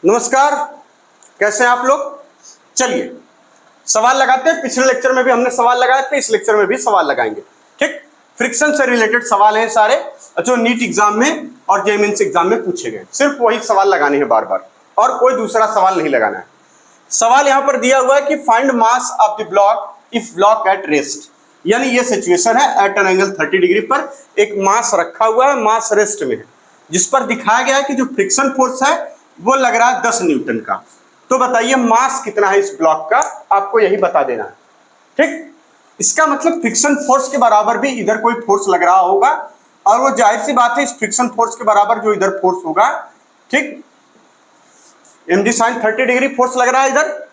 नमस्कार, कैसे हैं आप लोग। चलिए सवाल लगाते हैं। पिछले लेक्चर में भी हमने सवाल लगाए थे, इस लेक्चर में भी सवाल लगाएंगे। ठीक, फ्रिक्शन से रिलेटेड सवाल हैं सारे, जो नीट एग्जाम में और जेईई मेंस एग्जाम में पूछे गए। सिर्फ वही सवाल लगाने हैं बार बार, और कोई दूसरा सवाल नहीं लगाना है। सवाल यहां पर दिया हुआ है कि find mass of the block if block at rest, यानी ये सिचुएशन है एट एन एंगल 30 डिग्री पर एक मास रखा हुआ है, मास रेस्ट में है, जिस पर दिखाया गया है कि जो फ्रिक्शन फोर्स है वो लग रहा है 10 न्यूटन का। तो बताइए मास कितना है इस ब्लॉक का, आपको यही बता देना है। ठीक, इसका मतलब फ्रिक्शन फोर्स के बराबर भी इधर कोई फोर्स लग रहा होगा, और वो जाहिर सी बात है इस फ्रिक्शन फोर्स के बराबर जो इधर फोर्स होगा, ठीक, mg sin 30 डिग्री फोर्स लग रहा है इधर,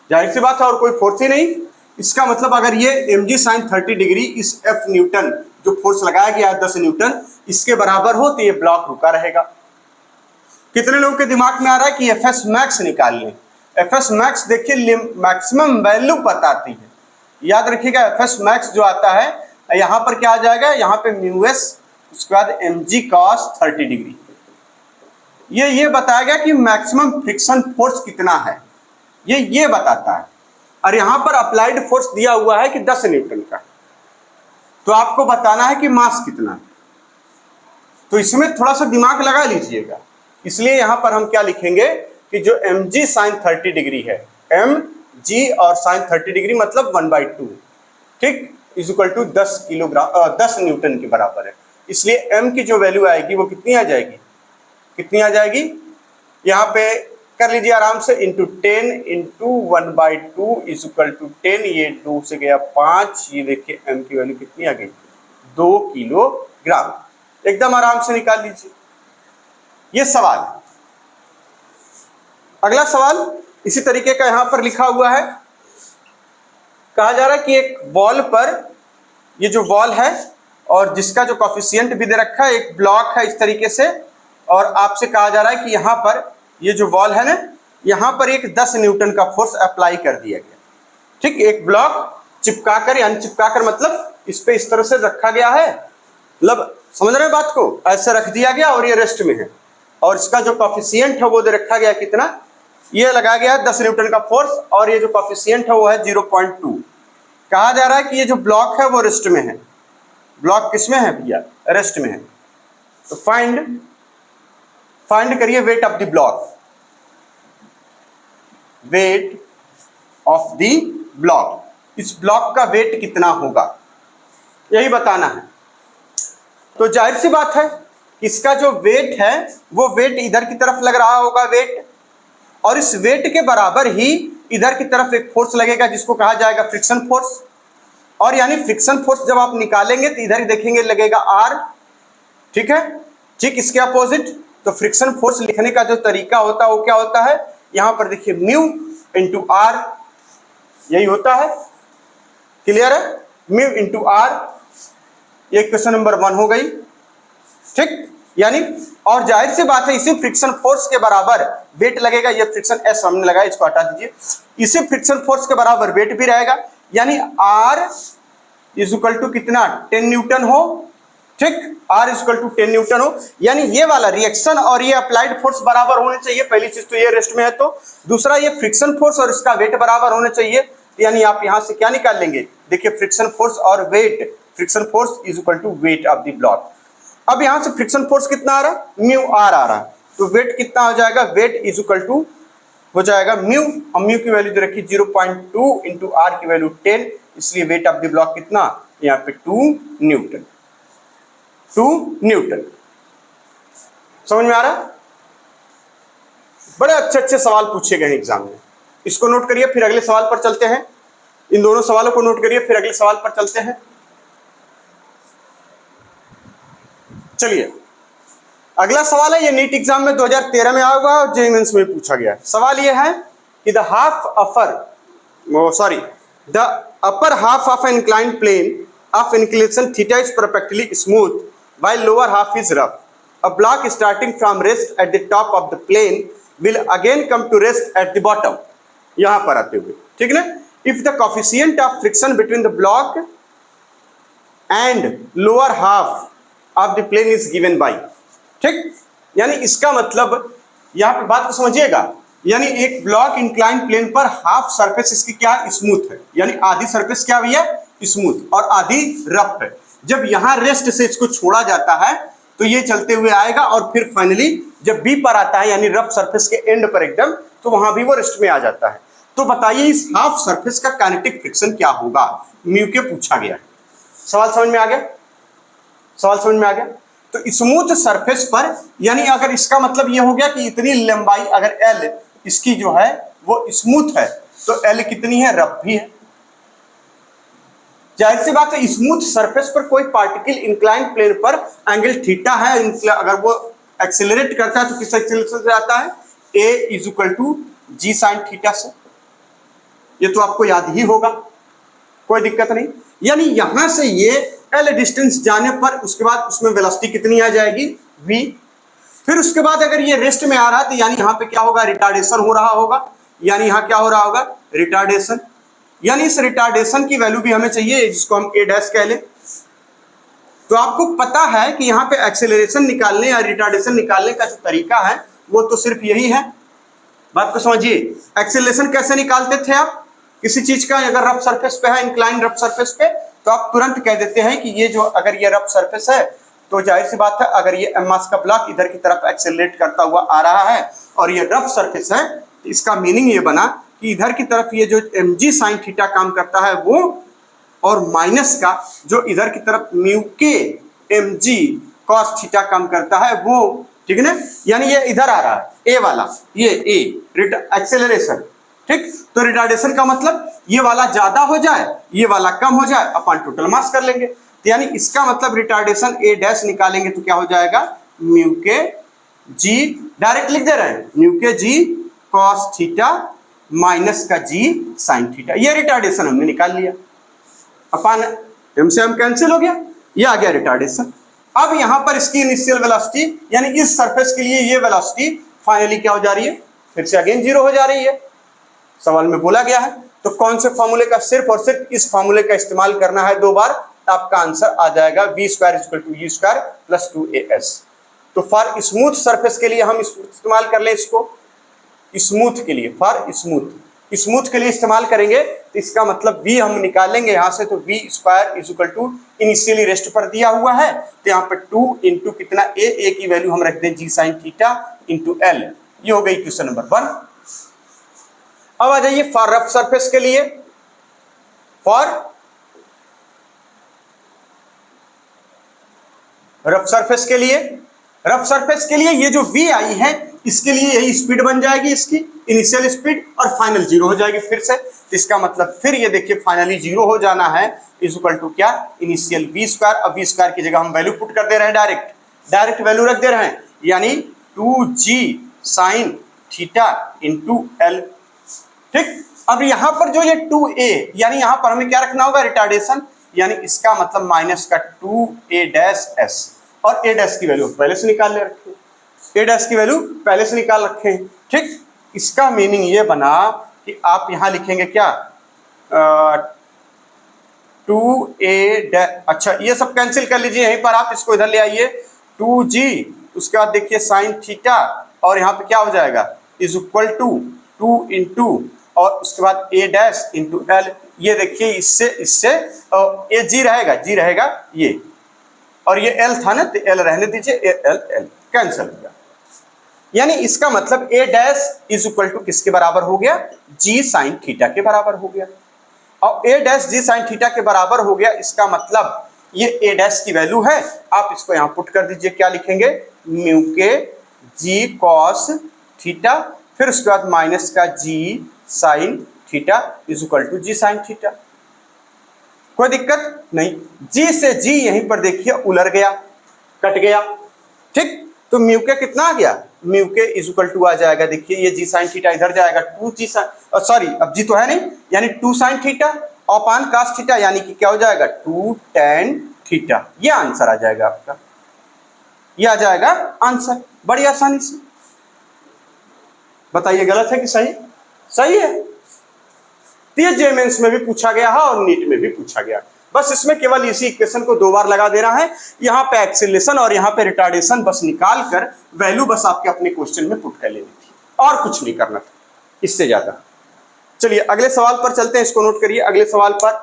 जाहिर सी बात है, और कोई फोर्स ही नहीं। इसका मतलब अगर ये mg sin 30 डिग्री इस f न्यूटन जो फोर्स लगाया गया है 10 न्यूटन इसके बराबर हो, तो ये ब्लॉक रुका रहेगा। कितने लोगों के दिमाग में आ रहा है कि एफ एस मैक्स निकाल लें। एफ एस मैक्स देखिए मैक्सिमम वैल्यू बताती है, याद रखिएगा। एफ एस मैक्स जो आता है यहां पर क्या आ जाएगा, यहां पे म्यू एस, उसके बाद mg cos 30 डिग्री। ये बताया गया कि मैक्सिमम फ्रिक्शन फोर्स कितना है, ये बताता है। और यहां पर अप्लाइड फोर्स दिया हुआ है कि 10 न्यूटन का, तो आपको बताना है कि मास कितना है। तो इसमें थोड़ा सा दिमाग लगा लीजिएगा। इसलिए यहां पर हम क्या लिखेंगे कि जो mg sin 30 डिग्री है, mg और sin 30 डिग्री मतलब 1/2, ठीक, is equal to 10 kilogram 10 newton के बराबर है। इसलिए m की जो वैल्यू आएगी वो कितनी आ जाएगी, कितनी आ जाएगी, यहाँ पे कर लीजिए आराम से, into 10 into 1/2 is equal to 10, ये 2 से गया 5, ये देखिए m की वैल्यू कितनी आ गई, 2 किलोग्राम। एकदम आराम से निकाल लीजिए। ये सवाल है। अगला सवाल इसी तरीके का यहां पर लिखा हुआ है। कहा जा रहा है कि एक वॉल पर, ये जो वॉल है और जिसका जो कॉफिशिएंट भी दे रखा है, एक ब्लॉक है इस तरीके से, और आपसे कहा जा रहा है कि यहां पर ये जो वॉल है ना, यहां पर एक 10 न्यूटन का फोर्स अप्लाई कर दिया गया। ठीक, एक ब्लॉक चिपका कर, यानी चिपका कर मतलब इस पे इस तरह से रखा गया है, मतलब समझ रहे हैं बात को, ऐसे रख दिया गया और ये रेस्ट में है, और इसका जो कॉफिशिएंट है वो दे रखा गया कितना, ये लगा गया 10 न्यूटन का फोर्स, और ये जो कॉफिशिएंट है वो है 0.2। कहा जा रहा है कि ये जो ब्लॉक है वो रेस्ट में है। ब्लॉक किस में है भैया, रेस्ट में है। तो फाइंड करिए wait of the block, wait of the block, इस ब्लॉक का वेट कितना होगा यही बताना है। तो जाहिर सी बात है इसका जो वेट है वो वेट इधर की तरफ लग रहा होगा वेट, और इस वेट के बराबर ही इधर की तरफ एक फोर्स लगेगा जिसको कहा जाएगा फ्रिक्शन फोर्स। और यानी फ्रिक्शन फोर्स जब आप निकालेंगे तो इधर ही देखेंगे लगेगा आर, ठीक है। ठीक, इसके अपोजिट तो फ्रिक्शन फोर्स लिखने का जो तरीका होता है वो क्या होता है, यहां पर देखिए म्यू इंटू आर, यही होता है। क्लियर है, म्यू इंटू आर। ये क्वेश्चन नंबर 1 हो गई। ठीक, यानी और जाहिर सी बात है इसी फ्रिक्शन फोर्स के बराबर वेट लगेगा। ये फ्रिक्शन एस हमने लगाया, इसको हटा दीजिए। इसी फ्रिक्शन फोर्स के बराबर वेट भी रहेगा, यानी आर इज इक्वल टू कितना, 10 न्यूटन हो। ठीक, R is equal to 10 newton हो, यानी ये वाला रिएक्शन और ये अप्लाइड फोर्स बराबर होने चाहिए। पहली चीज तो ये रेस्ट में है, तो दूसरा ये फ्रिक्शन फोर्स और इसका वेट बराबर होने चाहिए। यानी आप यहां से क्या निकाल लेंगे, देखिए फ्रिक्शन फोर्स और weight, friction force is equal to weight of the block. अब यहां से फ्रिक्शन फोर्स कितना आ रहा है, म्यू आर आ रहा है, तो वेट कितना हो जाएगा, वेट इज इक्वल टू हो जाएगा म्यू, हम म्यू की वैल्यू दे रखी 0.2 इंटू आर की वैल्यू 10, इसलिए वेट ऑफ द ब्लॉक कितना, यहाँ पे 2 न्यूटन। 2 न्यूटन समझ में आ रहा है। बड़े अच्छे अच्छे सवाल पूछे गए एग्जाम में, इसको नोट करिए, फिर अगले सवाल पर चलते हैं। इन दोनों सवालों को नोट करिए, फिर अगले सवाल पर चलते हैं। चलिए अगला सवाल है, ये नीट एग्जाम में 2013 में आया हुआ और जेईई मेंस में पूछा गया। सवाल ये है कि the upper half of an inclined plane of inclination theta is perfectly smooth while lower half is rough. A block starting from rest at the top of the plane will again come to rest at the bottom, यहां पर आते हुए, ठीक ना। If the coefficient of friction between the block and lower half of the plane is given by, ठीक, यानी इसका मतलब यहाँ पे बात को समझिएगा, यानी एक ब्लॉक इंक्लाइन प्लेन पर हाफ सरफेस इसकी क्या स्मूथ है, यानी आधी सरफेस क्या हुई है स्मूथ और आधी रफ है। जब यहाँ रेस्ट से इसको छोड़ा जाता है तो ये चलते हुए आएगा और फिर फाइनली जब बी पर आता है यानी रफ सरफेस के एंड पर एकदम, तो वहां भी वो रेस्ट में आ जाता है। तो बताइए इस हाफ सरफेस का काइनेटिक फ्रिक्शन क्या होगा, म्यू के पूछा गया है। सवाल समझ में आ गया, सवाल समझ में आ गया। तो स्मूथ सरफेस पर, यानी अगर इसका मतलब ये हो गया कि इतनी लंबाई अगर एल इसकी जो है वो स्मूथ है तो एल कितनी है, रफ भी है। जाहिर सी बात है स्मूथ सरफेस पर कोई पार्टिकल इंक्लाइन प्लेन पर एंगल थीटा है, अगर वो एक्सेलरेट करता है तो किस एक्सेलरेशन से आता है, a is equal to ji sine theta से। ये तो आपको याद ही होगा, कोई दिक्कत नहीं। यानी यहां से ये एल डिस्टेंस जाने पर उसके बाद उसमें वेलोसिटी कितनी आ जाएगी, v। फिर उसके बाद अगर ये रेस्ट में आ रहा है तो यानी यहां पे क्या होगा, रिटार्डेशन हो रहा होगा, यानी यहां क्या हो रहा होगा, रिटार्डेशन। यानी इस रिटार्डेशन की वैल्यू भी हमें चाहिए जिसको हम a डैश कह लें। तो आपको पता है कि यहाँ पे एक्सेलरेशन निकालने या रिटार्डेशन निकालने का जो तरीका है वो तो सिर्फ यही है। बात को समझिए, एक्सेलरेशन कैसे निकालते थे आप, किसी चीज का अगर रफ सरफेस पे है, इंक्लाइन रफ सरफेस पे, तो आप तुरंत कह देते हैं कि ये जो अगर ये रफ सरफेस है तो जाहिर सी बात है अगर ये एम मास का ब्लॉक इधर की तरफ एक्सेलरेट करता हुआ आ रहा है और ये रफ सरफेस है, तो इसका मीनिंग ये बना कि इधर की तरफ ये जो एम जी साइन थीटा काम करता है वो, और माइनस का जो इधर की तरफ म्यू के एम जी कॉस थीटा काम करता है वो, ठीक है ना। यानी ये इधर आ रहा है ए वाला, ये ए एक्सेलरेशन, ठीक। तो रिटार्डेशन का मतलब ये वाला ज्यादा हो जाए ये वाला कम हो जाए अपन टोटल मास कर लेंगे। तो यानी इसका मतलब रिटार्डेशन ए डैश निकालेंगे तो क्या हो जाएगा, म्यू के जी, डायरेक्ट लिख दे रहे हैं म्यू के जी कॉस थीटा माइनस का जी साइन थीटा। ये रिटार्डेशन हमने निकाल लिया, अपन एम से एम कैंसिल हो गया, ये आ गया रिटार्डेशन। अब यहां पर इसकी इनिशियल वेलोसिटी यानी इस सरफेस के लिए ये वेलोसिटी फाइनली क्या हो जा रही है, फिर से अगेन जीरो हो जा रही है, सवाल में बोला गया है। तो कौन से फॉर्मूले का, सिर्फ और सिर्फ इस फॉर्मूले का इस्तेमाल करना है 2 बार, आपका आंसर आ जाएगा v square equal to u square plus 2as। तो फॉर स्मूथ सरफेस के लिए हम इस्तेमाल कर ले इसको, स्मूथ के लिए, फॉर स्मूथ के लिए इस्तेमाल करेंगे तो इसका मतलब v हम निकालेंगे यहां से, तो v square is equal to initially rest पर दिया हुआ है तो यहाँ पे 2 इंटू कितना a की वैल्यू हम रख दें जी साइन थीटा इंटू एल। ये हो गई क्वेश्चन नंबर 1। अब आ जाइए फॉर रफ सरफेस के लिए, फॉर रफ सरफेस के लिए, रफ सरफेस के लिए ये जो v आई है इसके लिए यही स्पीड बन जाएगी, इसकी इनिशियल स्पीड, और फाइनल जीरो हो जाएगी फिर से। इसका मतलब फिर ये देखिए फाइनली जीरो हो जाना है इज इक्वल टू क्या, इनिशियल v स्क्वायर। अब v स्क्वायर की जगह हम वैल्यू पुट कर दे रहे हैं, डायरेक्ट वैल्यू रख दे रहे हैं, यानी 2g sine theta into L, ठीक। अब यहां पर जो ये 2a, यानी यहां पर हमें क्या रखना होगा, रिटार्डेशन, यानी इसका मतलब माइनस का 2a डैश s, और a डैश की वैल्यू पहले से निकाल ले रखे, a डैश की वैल्यू पहले से निकाल रखे हैं, ठीक। इसका मीनिंग ये बना कि आप यहां लिखेंगे क्या, 2a डैश, अच्छा ये सब कैंसिल कर लीजिए यहीं पर, आप इसको इधर ले आइए, 2g, उसके बाद देखिए साइन थीटा, और यहाँ पे क्या हो जाएगा इज इक्वल टू 2 इंटू और उसके बाद a डैश इंटू एल। ये देखिए इससे ए जी रहेगा ये, और ये एल था ना तो एल रहने दीजिए, एल कैंसिल हो गया। यानी इसका मतलब a dash is equal to किसके बराबर हो गया, जी साइन थीटा के बराबर हो गया, और a dash g sine theta के बराबर हो गया। इसका मतलब ये a डैश की वैल्यू है, आप इसको यहां पुट कर दीजिए, क्या लिखेंगे, म्यू के जी कॉस थीटा, फिर उसके बाद माइनस का G sine theta is equal to ji sine theta. कोई दिक्कत नहीं, जी से जी यहीं पर देखिए उलर गया, कट गया, ठीक। तो म्यू के कितना आ गया, म्यू के इज इक्वल टू आ जाएगा, देखिए ये जी साइन थीटा इधर जाएगा, 2g साइन, सॉरी अब जी तो है नहीं, यानी 2 sine theta upon cos theta, यानी कि क्या हो जाएगा 2 tan थीटा। ये आंसर आ जाएगा आपका, ये आ जाएगा आंसर बड़ी आसानी से। बताइए गलत है कि सही, सही है। तो ये जे मेंस में भी पूछा गया है और नीट में भी पूछा गया। बस इसमें केवल इसी इक्वेशन को 2 बार लगा देना है, यहाँ पे एक्सीलरेशन और यहाँ पे रिटार्डेशन बस निकाल कर वैल्यू बस आपके अपने क्वेश्चन में पुट कर लेनी थी और कुछ नहीं करना था इससे ज्यादा। चलिए अगले सवाल पर चलते हैं, इसको नोट करिए। अगले सवाल पर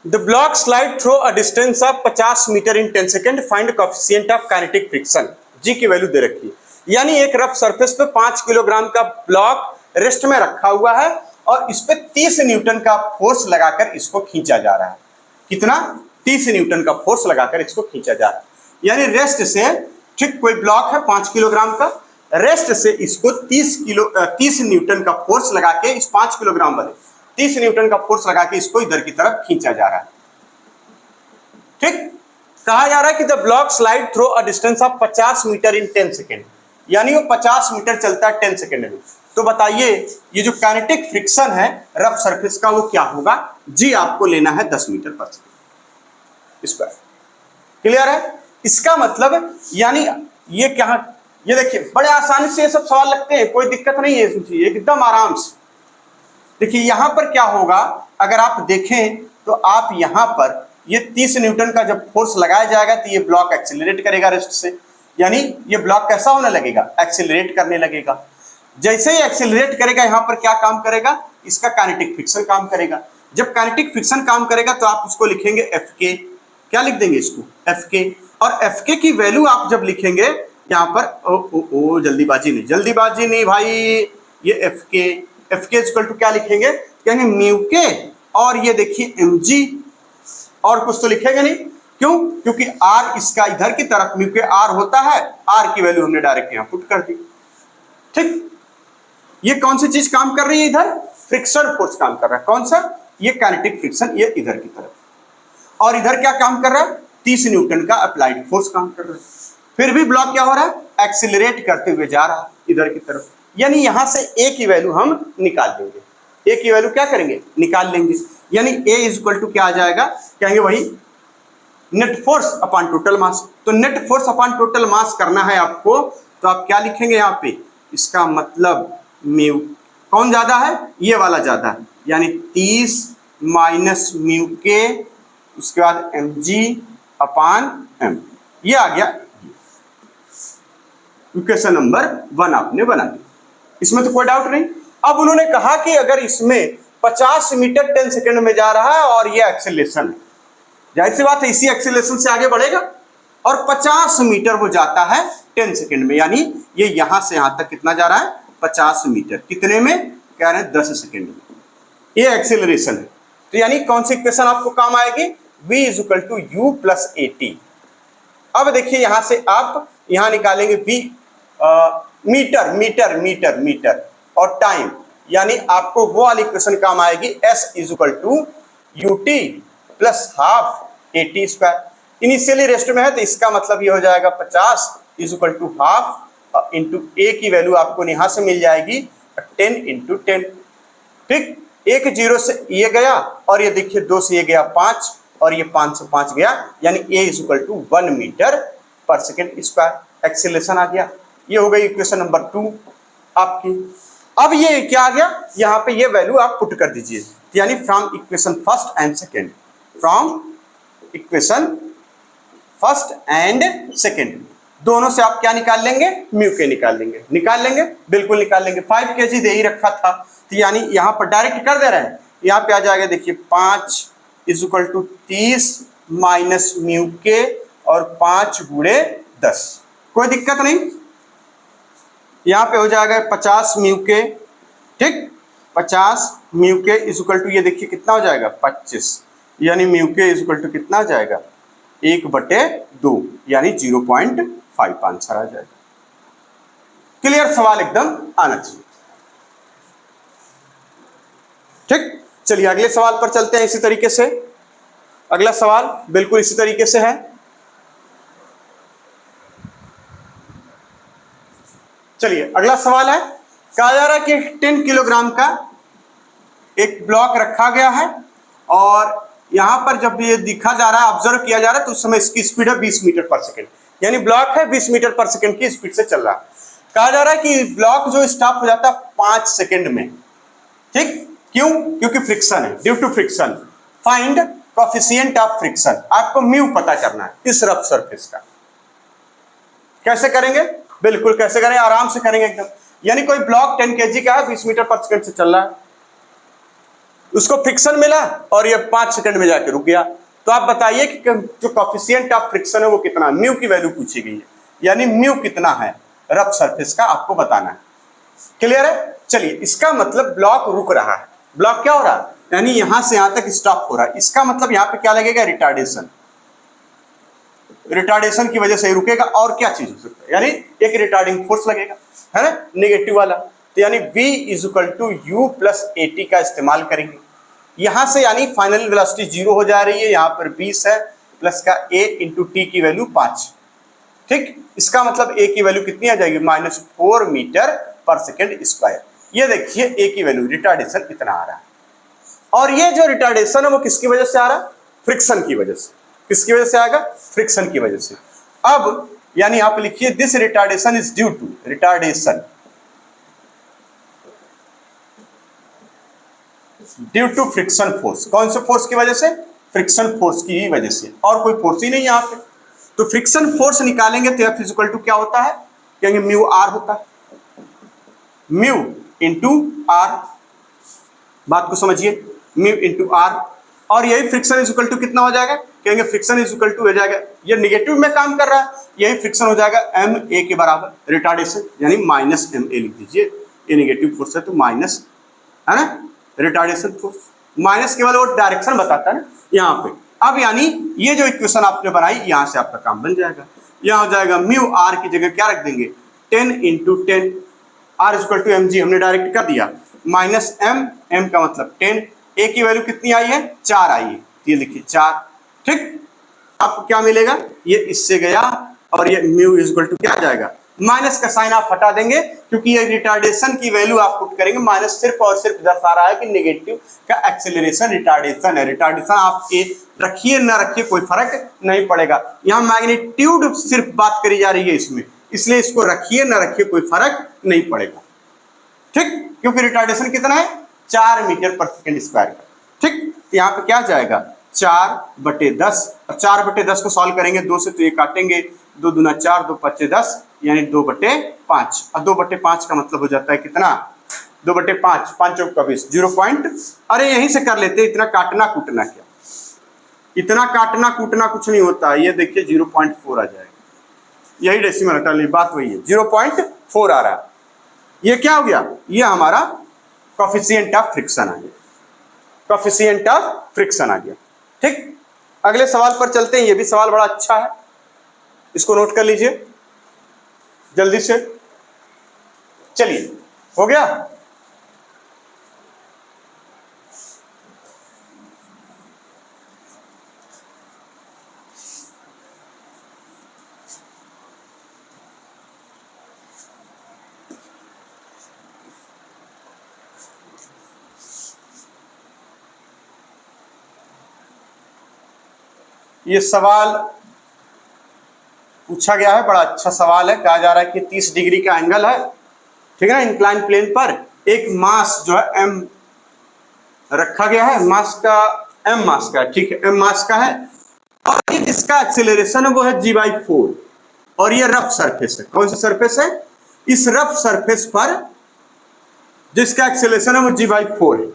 The block slide through a distance of 50 metre in 10 second, find coefficient of kinetic friction. G की वैल्यू दे रखी है, यानी एक रफ सरफेस पे 5 किलोग्राम का ब्लॉक रेस्ट में रखा हुआ है और इस पे 30 न्यूटन का फोर्स लगाकर इसको खींचा जा रहा है। कितना? 30 न्यूटन का फोर्स लगाकर इसको खींचा जा रहा है। यानी रेस्ट से, ठीक, कोई ब्लॉक है 5 किलोग्राम का, रेस्ट से इसको 30 न्यूटन का फोर्स लगा के, इस 5 किलोग्राम वाले 30 न्यूटन का फोर्स लगा के इसको इधर की तरफ खींचा जा रहा है। ठीक, कहा जा रहा है कि the block slide through a distance of 50 metre in 10 second, यानी वो 50 मीटर चलता है 10 सेकेंड में। तो बताइए ये जो काइनेटिक फ्रिक्शन है रफ सरफेस का वो क्या होगा? जी आपको लेना है 10 मीटर पर सेकेंड स्क्वायर। क्लियर है? इसका मतलब यानी ये क्या, ये देखिए बड़े आसानी से ये सब सवाल लगते हैं, कोई दिक्कत नहीं है, सोचिए एकदम आराम से। देखिए यहां पर क्या होगा, अगर आप देखें तो आप यहां पर ये 30 न्यूटन का जब फोर्स लगाया जाएगा तो ये ब्लॉक एक्सीलरेट करेगा रेस्ट से, यानी ये ब्लॉक कैसा होने लगेगा? एक्सीलरेट करने लगेगा। जैसे ही एक्सीलरेट करेगा यहां पर क्या काम करेगा? इसका काइनेटिक फ्रिक्शन काम करेगा। जब काइनेटिक फ्रिक्शन काम करेगा तो आप उसको लिखेंगे एफ के, क्या लिख देंगे इसको? एफ के। और एफ के की वैल्यू आप जब लिखेंगे यहाँ पर, जल्दीबाजी नहीं भाई, ये एफ के इक्वल टू क्या लिखेंगे? कहेंगे म्यू के, और ये देखिए एम जी, और कुछ तो लिखेंगे नहीं। क्यों? क्योंकि आर इसका इधर की तरफ म्यू के आर होता है, आर की वैल्यू हमने डायरेक्ट यहाँ पुट कर दी। ठीक, ये कौन सी चीज काम कर रही है? इधर फ्रिक्शन फोर्स काम कर रहा है। कौन सा? ये काइनेटिक फ्रिक्शन, ये इधर की तरफ, और इधर क्या काम कर रहा है? 30 न्यूटन का अप्लाइड फोर्स काम कर रहा है। फिर भी ब्लॉक क्या हो रहा है? एक्सीलरेट करते हुए जा रहा है इधर की तरफ, यानी यहां से ए की वैल्यू हम निकाल देंगे। ए की वैल्यू क्या करेंगे? निकाल लेंगे। यानी ए इज इक्वल टू क्या आ जाएगा? कहेंगे वही net force upon total mass. तो net force upon total mass करना है आपको, तो आप क्या लिखेंगे यहाँ पे? इसका मतलब म्यू कौन ज्यादा है? ये वाला ज्यादा है, यानी 30 माइनस म्यू के, उसके बाद एम जी अपॉन एम, ये आ गया इक्वेशन नंबर 1 आपने बना दी। इसमें तो कोई डाउट नहीं। अब उन्होंने कहा कि अगर इसमें 50 मीटर 10 सेकेंड में जा रहा है और ये एक्सेलरेशन है, जाहिर सी बात है इसी एक्सेलरेशन से आगे बढ़ेगा, और 50 मीटर वो जाता है 10 सेकेंड में, यानी ये यहां से यहां तक कितना जा रहा है? 50 मीटर। कितने में? कह रहे हैं 10 सेकेंड में। ये एक्सेलरेशन है। तो यानी कौन सी इक्वेशन आपको काम आएगी? v is equal to u plus a t. अब देखिए यहां से आप यहां निकालेंगे v मीटर और टाइम, यानी आपको वो वाली इक्वेशन काम आएगी s is equal to U T plus half A T square. Initially rest में है तो इसका मतलब ये हो जाएगा 50 is equal to half into A की वैल्यू आपको यहां से मिल जाएगी 10 इंटू 10। ठीक, एक जीरो से ये गया, और ये देखिए 2 से ये गया 5, और ये 5 से 5 गया, यानी ए इज इक्वल टू 1 मीटर पर सेकेंड स्क्वायर। एक्सीलरेशन आ गया। ये हो गई इक्वेशन नंबर 2 आपकी। अब ये क्या आ गया? यहाँ पे ये वैल्यू आप पुट कर दीजिए, यानी from equation first and second, from equation first and second, दोनों से आप क्या निकाल लेंगे? म्यू के निकाल लेंगे। निकाल लेंगे, बिल्कुल निकाल लेंगे। 5 kg दे ही रखा था, तो यानी यहाँ पर डायरेक्ट कर दे रहे हैं। यहाँ पे आ जाएगा, देखिए 5 is equal to 30 minus mu के, और 5 गुणे 10, कोई दिक्कत नहीं। यहाँ पे हो जाएगा 50 म्यू के, ठीक, 50 म्यू के इज इक्वल टू, ये देखिए कितना हो जाएगा? 25, यानी म्यू के इज इक्वल टू कितना आ जाएगा? 1/2, यानी 0.5 आंसर आ जाएगा। क्लियर? सवाल एकदम आना चाहिए। ठीक, चलिए अगले सवाल पर चलते हैं। इसी तरीके से अगला सवाल बिल्कुल इसी तरीके से है। चलिए अगला सवाल है, कहा जा रहा है कि 10 किलोग्राम का एक ब्लॉक रखा गया है, और यहां पर जब ये दिखा जा रहा है, ऑब्जर्व किया जा रहा है, तो उस समय इसकी स्पीड है 20 मीटर पर सेकेंड, यानी ब्लॉक है 20 मीटर पर सेकेंड की स्पीड से चल रहा है। कहा जा रहा है कि ब्लॉक जो स्टॉप हो जाता है 5 सेकंड में, ठीक, क्यों? क्योंकि फ्रिक्शन है, due to friction. Find coefficient of friction, आपको म्यू पता करना है इस रफ सरफेस का। कैसे करेंगे? बिल्कुल कैसे करेंगे, आराम से करेंगे एकदम। यानी कोई ब्लॉक 10 kg का है, 20 मीटर पर सेकंड से चल रहा है, उसको फ्रिक्शन मिला और ये 5 सेकंड में जाके रुक गया, तो आप बताइए कि जो कोफिशिएंट ऑफ फ्रिक्शन है वो कितना, म्यू की वैल्यू पूछी गई है, यानी म्यू कितना है रफ सरफेस का आपको बताना है। क्लियर है? चलिए, इसका मतलब ब्लॉक रुक रहा है। ब्लॉक क्या हो रहा है? यानी यहां से यहां तक स्टॉप हो रहा है। इसका मतलब यहां पे क्या लगेगा? रिटार्डेशन। रिटार्डेशन की वजह से ही रुकेगा, और क्या चीज हो सकता है? यानी एक रिटार्डिंग फोर्स लगेगा, है ना, नेगेटिव वाला। तो यानी V = U + AT का इस्तेमाल करेंगे यहां से, यानी फाइनल वेलोसिटी 0 हो जा रही है, यहां पर 20 है, प्लस का A × T की वैल्यू 5, ठीक। इसका मतलब A की वैल्यू कितनी आ जाएगी? -4 मीटर पर सेकेंड स्क्वायर। ये देखिए A की वैल्यू, रिटार्डेशन इतना आ रहा है, और ये जो रिटार्डेशन है वो किसकी वजह से आ रहा है? फ्रिक्शन की वजह से। किसकी वजह से आएगा? फ्रिक्शन की वजह से। अब यानी आप लिखिए this retardation is due to, retardation due to friction force. कौन से फोर्स की वजह से? फ्रिक्शन फोर्स की ही वजह से, और कोई फोर्स ही नहीं यहाँ पे। तो फ्रिक्शन फोर्स निकालेंगे तो F = क्या होता है? कहेंगे μR होता है, म्यू इंटू R। बात को समझिए, म्यू इंटू R, और यही फ्रिक्शन = कितना हो जाएगा? कहेंगे फ्रिक्शन = हो जाएगा, ये निगेटिव में काम कर रहा है, यही फ्रिक्शन हो जाएगा MA के बराबर, रिटार्डेशन यानी -MA लिख दीजिए। ये निगेटिव फोर्स है तो माइनस, है ना, रिटार्डेशन फोर्स। माइनस केवल वो डायरेक्शन बताता है ना यहाँ पे। अब यानी ये जो इक्वेशन आपने बनाई, यहां से आपका काम बन जाएगा। यहां हो जाएगा μR की जगह क्या रख देंगे? 10 × 10, R = mg हमने डायरेक्ट कर दिया, -m, m का मतलब 10, A की वैल्यू कितनी आई है? 4 आई है, ये लिखिए 4, ठीक। आपको क्या मिलेगा? ये इससे गया, और ये μ क्या आ जाएगा? माइनस का साइन आप हटा देंगे, क्योंकि ये रिटार्डेशन की वैल्यू आप पुट करेंगे, माइनस सिर्फ और सिर्फ दर्शा रहा है कि नेगेटिव का एक्सेलरेशन रिटार्डेशन है। रिटार्डेशन आप रखिए ना रखिए कोई फर्क नहीं पड़ेगा, यहाँ मैग्नीट्यूड सिर्फ बात करी जा रही है इसमें, इसलिए इसको रखिए ना रखिए कोई फर्क नहीं पड़ेगा, ठीक। क्योंकि रिटार्डेशन कितना है? 4 मीटर पर सेकेंड स्क्वायर का, ठीक। तो यहाँ पे क्या जाएगा? 4/10, और 4/10 को सॉल्व करेंगे 2 से, तो ये काटेंगे, 2 दूना 4, 2 5 10, यानी 2/5, और 2/5 का मतलब हो जाता है कितना? 2/5, 5 चौक का 20, 0 पॉइंट, अरे यहीं से कर लेते, इतना काटना कूटना क्या, इतना काटना कूटना कुछ नहीं होता है। ये देखिए 0.4 आ जाएगा, यही डेसिमल हटा ली, बात वही है, 0.4 आ रहा है। ये क्या हो गया? ये हमारा कोफिशिएंट ऑफ फ्रिक्शन आ गया, कोफिशिएंट ऑफ फ्रिक्शन आ गया, ठीक। अगले सवाल पर चलते हैं, ये भी सवाल बड़ा अच्छा है, इसको नोट कर लीजिए जल्दी से। चलिए, हो गया? ये सवाल पूछा गया है, बड़ा अच्छा सवाल है। कहा जा रहा है कि 30 डिग्री का एंगल है, ठीक है ना, इंक्लाइन प्लेन पर एक मास जो है m रखा गया है, मास का m मास का, ठीक है, m मास का है, और इसका एक्सेलरेशन है वो है g/4, और ये रफ सरफेस है। कौन सा सरफेस है? इस रफ सरफेस पर जिसका एक्सेलरेशन है वो g/4 है,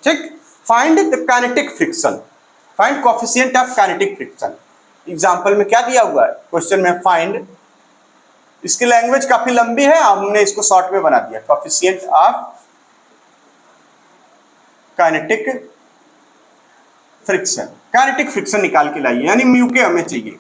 ठीक। Find the kinetic friction, find coefficient of kinetic friction. Example में क्या दिया हुआ है? क्वेश्चन में फाइंड, इसकी लैंग्वेज काफी लंबी है, हमने इसको शॉर्ट में बना दिया, coefficient of kinetic friction. Kinetic friction निकाल के लाइए, यानी म्यू के हमें चाहिए।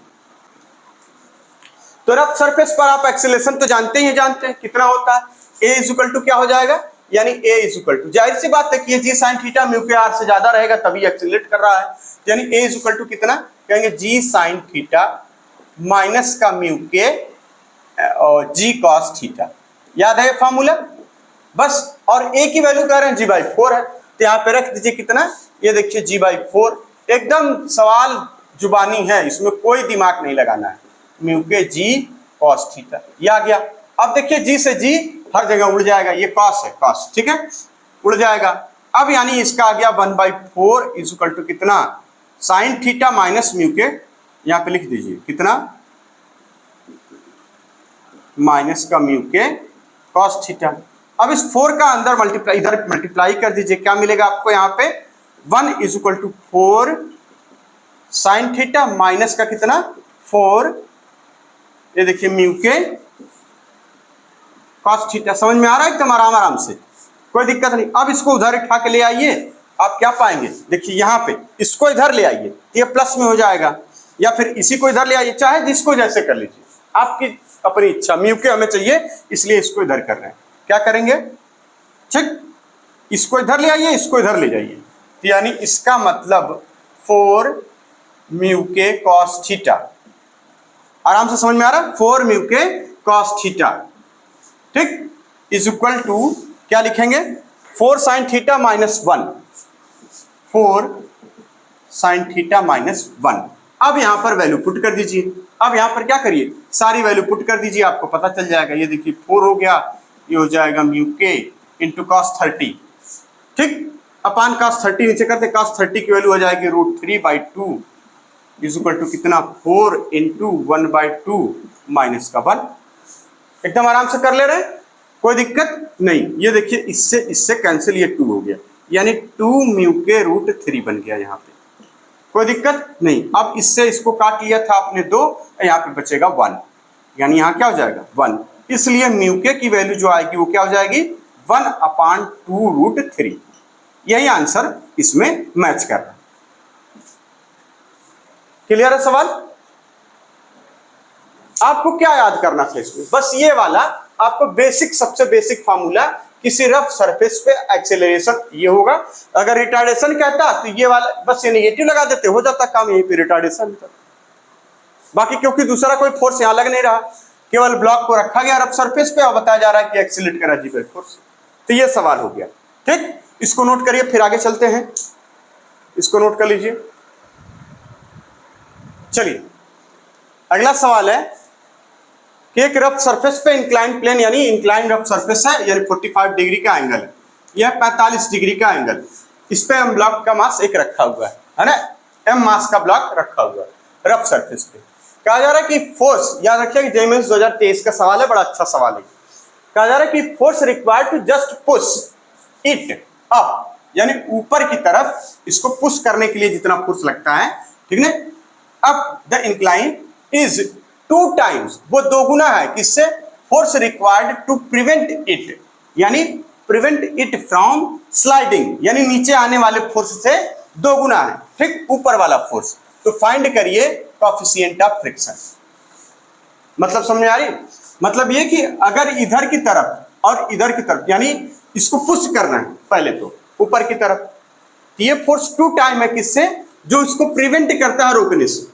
तो रफ सरफेस पर आप एक्सेलरेशन तो जानते ही जानते हैं कितना होता है, A = क्या हो जाएगा? यानी A = जाहिर सी बात है कि ये g sin थीटा म्यू के r से ज्यादा रहेगा, तभी एक्सेलरेट कर रहा है, यानी A = कितना? कहेंगे g sin थीटा माइनस का म्यू के और g cos थीटा। याद है फॉर्मूला? बस, और A की वैल्यू कह रहे हैं g/4 है, तो यहाँ पे रख दीजिए कितना? ये देखिए g/4, एकदम सवाल जुबानी है, इसमें कोई दिमाग नहीं लगाना है, म्यू के g cos थीटा, ये आ गया। अब देखिए जी से जी हर जगह उड़ जाएगा, ये कॉस है, कॉस, ठीक है, उड़ जाएगा। अब यानी इसका आ गया 1/4 इज इक्वल टू कितना, साइन थीटा माइनस म्यू के, यहां पे लिख दीजिए कितना, माइनस का म्यू के कॉस थीटा। अब इस 4 का अंदर मल्टीप्लाई, इधर मल्टीप्लाई कर दीजिए, क्या मिलेगा आपको यहाँ पे, 1 is equal to 4 sine theta minus का कितना 4, ये देखिए म्यू के कॉस थीटा। समझ में आ रहा है एकदम आराम आराम से, कोई दिक्कत नहीं। अब इसको उधर उठा के ले आइए, आप क्या पाएंगे, देखिए यहाँ पे इसको इधर ले आइए, ये प्लस में हो जाएगा, या फिर इसी को इधर ले आइए, चाहे जिसको जैसे कर लीजिए, आपकी अपनी इच्छा। म्यू के हमें चाहिए इसलिए इसको इधर कर रहे हैं, क्या करेंगे, ठीक, इसको इधर ले आइए, इसको इधर ले जाइए, तो यानी इसका मतलब 4 म्यू के कॉस थीटा, आराम से समझ में आ रहा है, 4 म्यू के कॉस थीटा, ठीक, इज इक्वल टू क्या लिखेंगे, 4 sine theta minus 1, 4 sine theta minus 1। अब यहां पर वैल्यू पुट कर दीजिए, अब यहां पर क्या करिए, सारी वैल्यू पुट कर दीजिए, आपको पता चल जाएगा। ये देखिए 4 हो गया, ये हो जाएगा म्यू के इंटू कॉस 30, ठीक, अपान कॉस 30 नीचे करते, कॉस 30 की वैल्यू हो जाएगी √3/2 इज इक्वल टू कितना, 4 इंटू 1/2 माइनस का 1। एकदम आराम से कर ले रहे, कोई दिक्कत नहीं। ये देखिए इससे इससे कैंसिल, ये 2 हो गया, यानी 2 म्यू के √3 बन गया यहाँ पे, कोई दिक्कत नहीं। अब इससे इसको काट लिया था आपने 2, यहाँ पे बचेगा 1, यानी यहाँ क्या हो जाएगा 1, इसलिए म्यू के की वैल्यू जो आएगी वो क्या हो जाएगी 1/2 √3। यही आंसर इसमें मैच कर रहा है। क्लियर है सवाल? आपको क्या याद करना था इसमें, बस ये वाला आपको बेसिक, सबसे बेसिक फार्मूला, किसी रफ सरफेस पे एक्सेलरेशन ये होगा। अगर रिटार्डेशन कहता तो ये वाला बस ये नेगेटिव लगा देते, हो जाता काम यहीं पे रिटार्डेशन का। बाकी क्योंकि दूसरा कोई फोर्स यहां लग नहीं रहा, केवल ब्लॉक को रखा गया रफ सरफेस पे और बताया जा रहा है कि एक्सीलरेट करा जी बाय फोर्स। तो ये सवाल हो गया, ठीक, इसको नोट करिए, फिर आगे चलते हैं, इसको नोट कर लीजिए। चलिए अगला सवाल है कि एक रफ सरफेस पे इंक्लाइन प्लेन, यानी इंक्लाइन रफ सरफेस है, यानी 45 डिग्री का एंगल है, यह 45 डिग्री का एंगल, इस पे एम ब्लॉक का मास एक रखा हुआ है ना, एम मास का ब्लॉक रखा हुआ है रफ सरफेस पे। कहा जा रहा है कि फोर्स, याद रखिए जेईई 2023 का सवाल है, बड़ा अच्छा सवाल है। कहा जा रहा है कि force required to just push it up, यानी ऊपर की तरफ इसको पुश करने के लिए जितना फोर्स लगता है, ठीक है, up the incline is 2 times, वो 2 गुना है किससे, force required to prevent it, यानी प्रिवेंट इट फ्रॉम स्लाइडिंग, यानी नीचे आने वाले फोर्स से 2 गुना है, ठीक, ऊपर वाला फोर्स। तो फाइंड करिए कोएफिशिएंट ऑफ फ्रिक्शन। मतलब समझ में आ रही, मतलब ये कि अगर इधर की तरफ और इधर की तरफ, यानी इसको पुश करना है पहले तो ऊपर की तरफ, तो ये फोर्स 2 टाइम है किससे, जो इसको प्रिवेंट करता है रोकने से,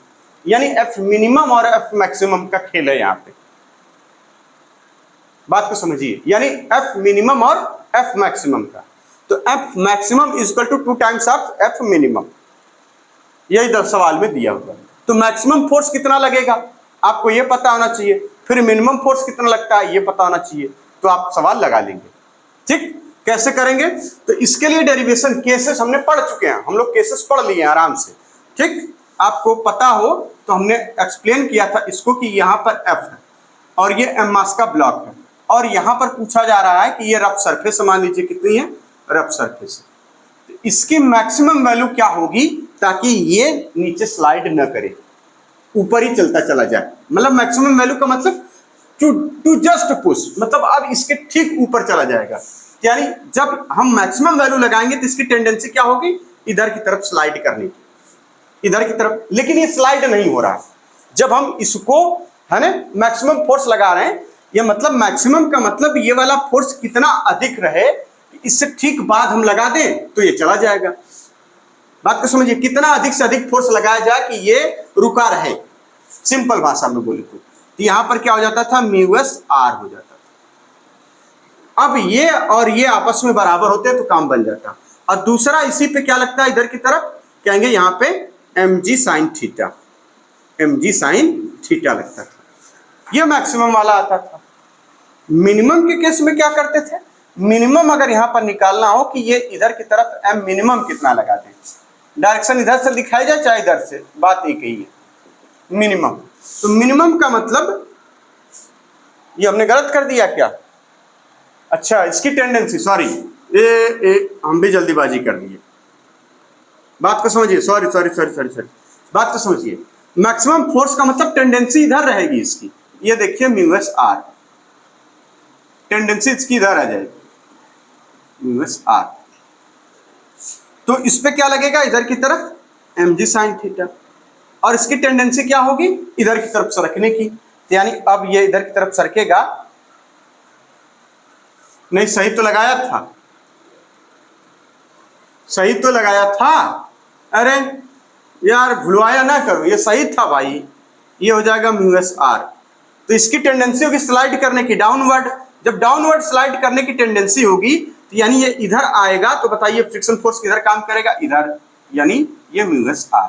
यानी एफ मिनिमम और एफ मैक्सिमम का खेल है यहाँ पे, बात को समझिए, यानी एफ मिनिमम और एफ मैक्सिमम का। तो F maximum is equal to 2 times of F minimum, यही इधर सवाल में दिया हुआ है। तो मैक्सिमम फोर्स कितना लगेगा आपको ये पता होना चाहिए, फिर मिनिमम फोर्स कितना लगता है ये पता होना चाहिए, तो आप सवाल लगा लेंगे। ठीक, कैसे करेंगे, तो इसके लिए डेरिवेशन केसेस हमने पढ़ चुके हैं, हम लोग केसेस पढ़ लिए हैं आराम से। ठीक, आपको पता हो तो हमने एक्सप्लेन किया था इसको कि यहाँ पर एफ है और ये एम मास का ब्लॉक है, और यहाँ पर पूछा जा रहा है कि ये रफ सरफेस मान लीजिए कितनी है, रफ सरफेस, तो इसकी मैक्सिमम वैल्यू क्या होगी ताकि ये नीचे स्लाइड न करे, ऊपर ही चलता चला जाए। मतलब मैक्सिमम वैल्यू का मतलब टू जस्ट पुश, मतलब अब इसके ठीक ऊपर चला जाएगा, यानी जब हम मैक्सिमम वैल्यू लगाएंगे तो इसकी टेंडेंसी क्या होगी, इधर की तरफ स्लाइड करने की, इधर की तरफ। लेकिन ये स्लाइड नहीं हो रहा, जब हम इसको है ना मैक्सिमम फोर्स लगा रहे हैं, ये मतलब मैक्सिमम का मतलब ये वाला फोर्स कितना अधिक रहे, इससे ठीक बाद हम लगा दें तो ये चला जाएगा। बात को समझिए, कितना अधिक से अधिक फोर्स लगाया जाए कि ये रुका रहे, सिंपल भाषा में बोले तो यहां पर क्या हो जाता था, म्यूएस आर हो जाता था। अब ये और ये आपस में बराबर होते हैं तो काम बन जाता। और दूसरा इसी पे क्या लगता है, इधर की तरफ कहेंगे यहाँ पे mg sine theta, mg sine theta लगता था, ये मैक्सिमम वाला आता था। मिनिमम के केस में क्या करते थे, मिनिमम अगर यहां पर निकालना हो कि ये इधर की तरफ एम मिनिमम कितना लगाते हैं, डायरेक्शन इधर से दिखाई जाए चाहे इधर से, बात एक ही है, मिनिमम। तो मिनिमम का मतलब ये हमने गलत कर दिया क्या, अच्छा इसकी टेंडेंसी, सॉरी ये हम भी जल्दीबाजी कर दिए, बात को समझिए, sorry sorry sorry sorry sorry, बात को समझिए। मैक्सिमम फोर्स का मतलब टेंडेंसी इधर रहेगी इसकी, ये देखिए म्यू एस आर, टेंडेंसी इसकी इधर आ जाएगी म्यू एस आर, तो इस पे क्या लगेगा इधर की तरफ एम जी साइन थीटा, और इसकी टेंडेंसी क्या होगी इधर की तरफ सरकने की, तो यानी अब ये इधर की तरफ सरकेगा, नहीं सही तो लगाया था, सही तो लगाया था, अरे यार भुलवाया ना करो, ये सही था भाई, ये हो जाएगा म्यू एस आर। तो इसकी टेंडेंसी होगी स्लाइड करने की डाउनवर्ड, जब डाउनवर्ड स्लाइड करने की टेंडेंसी होगी तो यानी ये इधर आएगा, तो बताइए फ्रिक्शन फोर्स किधर काम करेगा, इधर, यानी ये म्यू एस आर।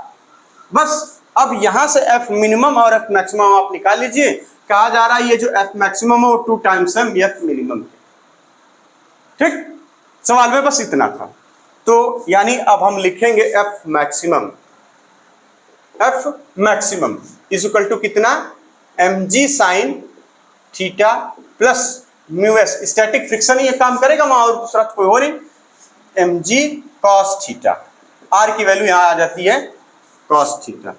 बस अब यहां से एफ मिनिमम और एफ मैक्सिमम आप निकाल लीजिए, कहा जा रहा है ये जो एफ मैक्सिमम है वो 2 टाइम्स है एफ मिनिमम के, ठीक, सवाल में बस इतना था। तो यानी अब हम लिखेंगे F maximum, F maximum is equal to कितना, M G sine theta plus mu S, static friction ही ये काम करेगा, वहां और दूसरा कोई हो नहीं, M G cos theta, R की वैल्यू यहां आ जाती है cos theta,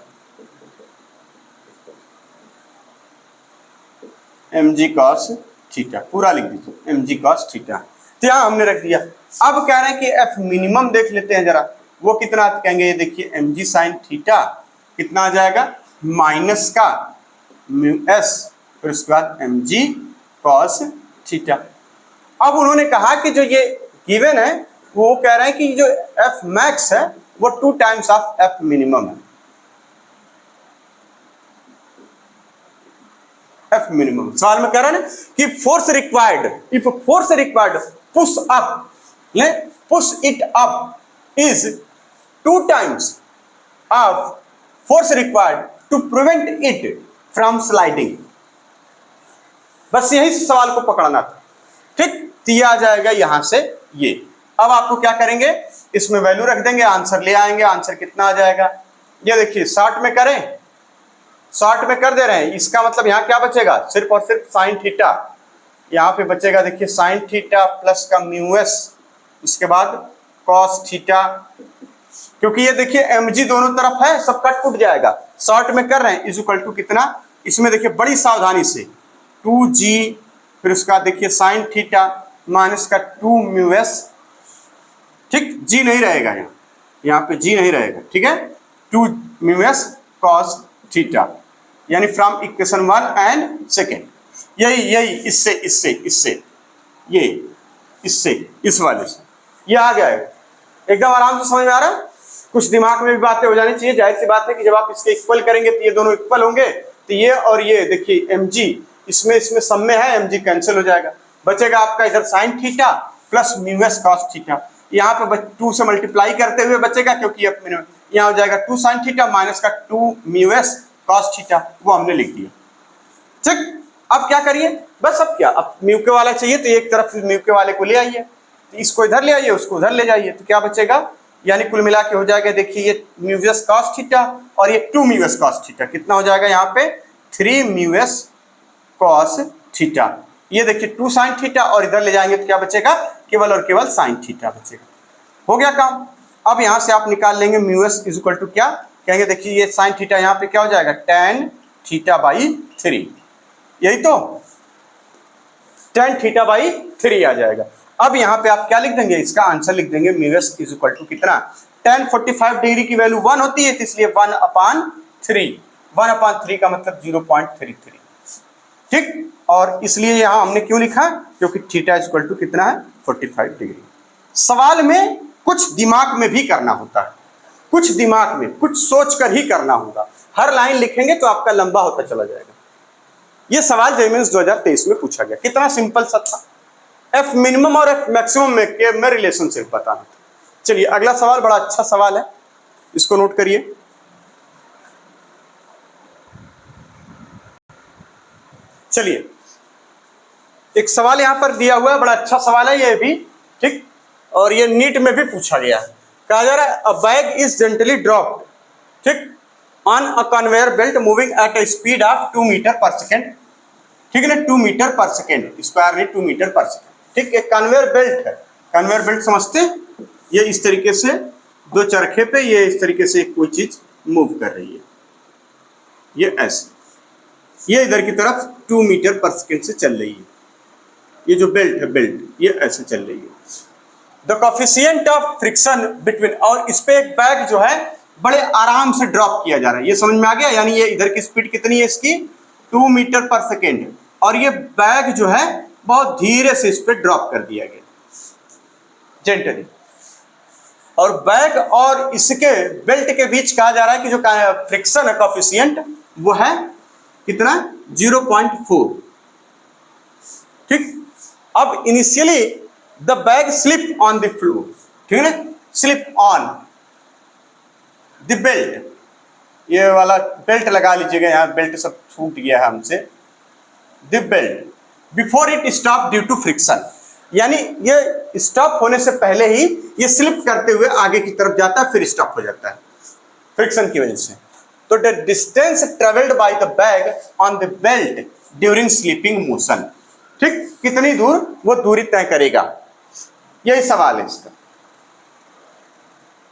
M G cos theta, पूरा लिख दीजिए एम जी कॉस थीटा, तो यहां हमने रख दिया। अब कह रहे हैं कि एफ मिनिमम देख लेते हैं जरा, वो कितना कहेंगे, ये देखिए एम जी साइन थीटा कितना आ जाएगा, माइनस का म्यू एस, फिर उसके बाद एम जी कॉस थीटा। अब उन्होंने कहा कि जो ये गिवन है वो कह रहे हैं कि जो एफ मैक्स है वो 2 टाइम्स ऑफ एफ मिनिमम है, एफ मिनिमम। सवाल में कह रहा है ना कि force required, if force required push up, ले push it up is 2 times of force required to prevent it from sliding. बस यही सवाल को पकड़ना था, ठीक, दिया आ जाएगा यहां से ये। अब आपको क्या करेंगे, इसमें वैल्यू रख देंगे, आंसर ले आएंगे, आंसर कितना आ जाएगा, ये देखिए 60 में करें, 60 में कर दे रहे हैं, इसका मतलब यहाँ क्या बचेगा, सिर्फ और सिर्फ साइन थीटा, यहाँ पे बचेगा देखिए साइन थीटा प्लस का म्यू एस, इसके बाद कॉस थीटा, क्योंकि ये देखिए एम जी दोनों तरफ है, सब कट टूट जाएगा, 60 में कर रहे हैं इज इक्वल टू कितना, इसमें देखिए बड़ी सावधानी से 2g, फिर उसका देखिए साइन थीटा माइनस का 2 म्यू एस, ठीक, जी नहीं रहेगा यहाँ पे जी नहीं रहेगा, ठीक है, 2 म्यू एस कॉस थीटा, यानी फ्रॉम इक्वेशन 1 एंड सेकेंड, यही इससे इससे इससे ये इससे इस वाले से ये आ गया है, एकदम आराम से समझ में आ रहा है, कुछ दिमाग में भी बातें हो जानी चाहिए, जाहिर सी बात है कि जब आप इसके इक्वल करेंगे तो ये दोनों इक्वल होंगे, तो ये और ये देखिए एम जी इसमें सब में है, एम जी कैंसिल हो जाएगा, बचेगा आपका इधर sign theta plus mu S cos theta, यहाँ पे 2 से मल्टीप्लाई करते हुए बचेगा, क्योंकि यहाँ हो जाएगा 2 साइन थीटा माइनस का 2 म्यू एस कॉस थीटा, वो हमने लिख दिया, ठीक। अब क्या करिए, बस अब क्या, अब म्यू के वाला चाहिए तो एक तरफ म्यू के वाले को ले आइए, तो इसको इधर ले आइए, उसको उधर ले जाइए, तो क्या बचेगा, यानी कुल मिला के हो जाएगा देखिए ये म्यू एस कॉस थीटा और ये 2 म्यू एस कॉस थीटा, कितना हो जाएगा यहाँ पे 3 म्यू एस कॉस थीटा, ये देखिए 2 साइन थीटा, और इधर ले जाएंगे तो क्या बचेगा, केवल और केवल साइन थीटा बचेगा, हो गया काम। अब यहाँ से आप निकाल लेंगे mu S is equal to क्या, कहेंगे देखिए ये साइन थीटा यहाँ पे क्या हो जाएगा tan थीटा बाई 3, यही तो tan थीटा बाई 3 आ जाएगा। अब यहाँ पे आप क्या लिख देंगे, इसका आंसर लिख देंगे mu S is equal to कितना, tan 45 डिग्री की वैल्यू 1 होती है, तो इसलिए 1/3, 1/3 का मतलब 0.33, ठीक, और इसलिए यहाँ हमने क्यों लिखा, क्योंकि थीटा इज इक्वल टू कितना है 45 डिग्री। सवाल में कुछ दिमाग में भी करना होता है, कुछ दिमाग में कुछ सोच कर ही करना होगा, हर लाइन लिखेंगे तो आपका लंबा होता चला जाएगा। ये सवाल जेईई 2023 में पूछा गया, कितना सिंपल सा था, एफ मिनिमम और एफ मैक्सिमम में रिलेशनशिप बताना था। चलिए अगला सवाल बड़ा अच्छा सवाल है, इसको नोट करिए, चलिए एक सवाल यहाँ पर दिया हुआ है, बड़ा अच्छा सवाल है ये भी, ठीक, और ये नीट में भी पूछा गया है। कहा जा रहा है a bag is gently dropped, ठीक, on a conveyor belt moving at a speed of 2 metre पर सेकेंड, ठीक है ना, 2 मीटर पर सेकेंड, स्क्वायर नहीं 2 मीटर पर सेकेंड, ठीक। एक कन्वेयर बेल्ट है, कन्वेयर बेल्ट समझते, ये इस तरीके से दो चरखे पे ये इस तरीके से कोई चीज मूव कर रही है, ये ऐसे, ये इधर की तरफ 2 मीटर पर सेकेंड से चल रही है, ये जो बेल्ट है बेल्ट ये ऐसे चल रही है। The coefficient of friction between, और इस पे एक बैग जो है बड़े आराम से ड्रॉप किया जा रहा है, ये समझ में आ गया, यानी ये इधर की स्पीड कितनी है इसकी 2 मीटर पर सेकेंड, और ये बैग जो है बहुत धीरे से इस पे ड्रॉप कर दिया गया जेंटली, और बैग और इसके बेल्ट के बीच कहा जा रहा है कि जो फ्रिक्शन है कोफिशिएंट वो है कितना 0.4, ठीक। अब initially the bag slip on the floor, ठीक है ना, स्लिप ऑन द बेल्ट, ये वाला बेल्ट लगा लीजिएगा, यहाँ बेल्ट सब छूट गया है हमसे, the belt before it stop due to friction, यानी ये स्टॉप होने से पहले ही ये स्लिप करते हुए आगे की तरफ जाता है, फिर स्टॉप हो जाता है फ्रिक्शन की वजह से। तो the distance travelled by the bag on the belt during sleeping motion, ठीक, कितनी दूर वो दूरी तय करेगा, यही सवाल है इसका।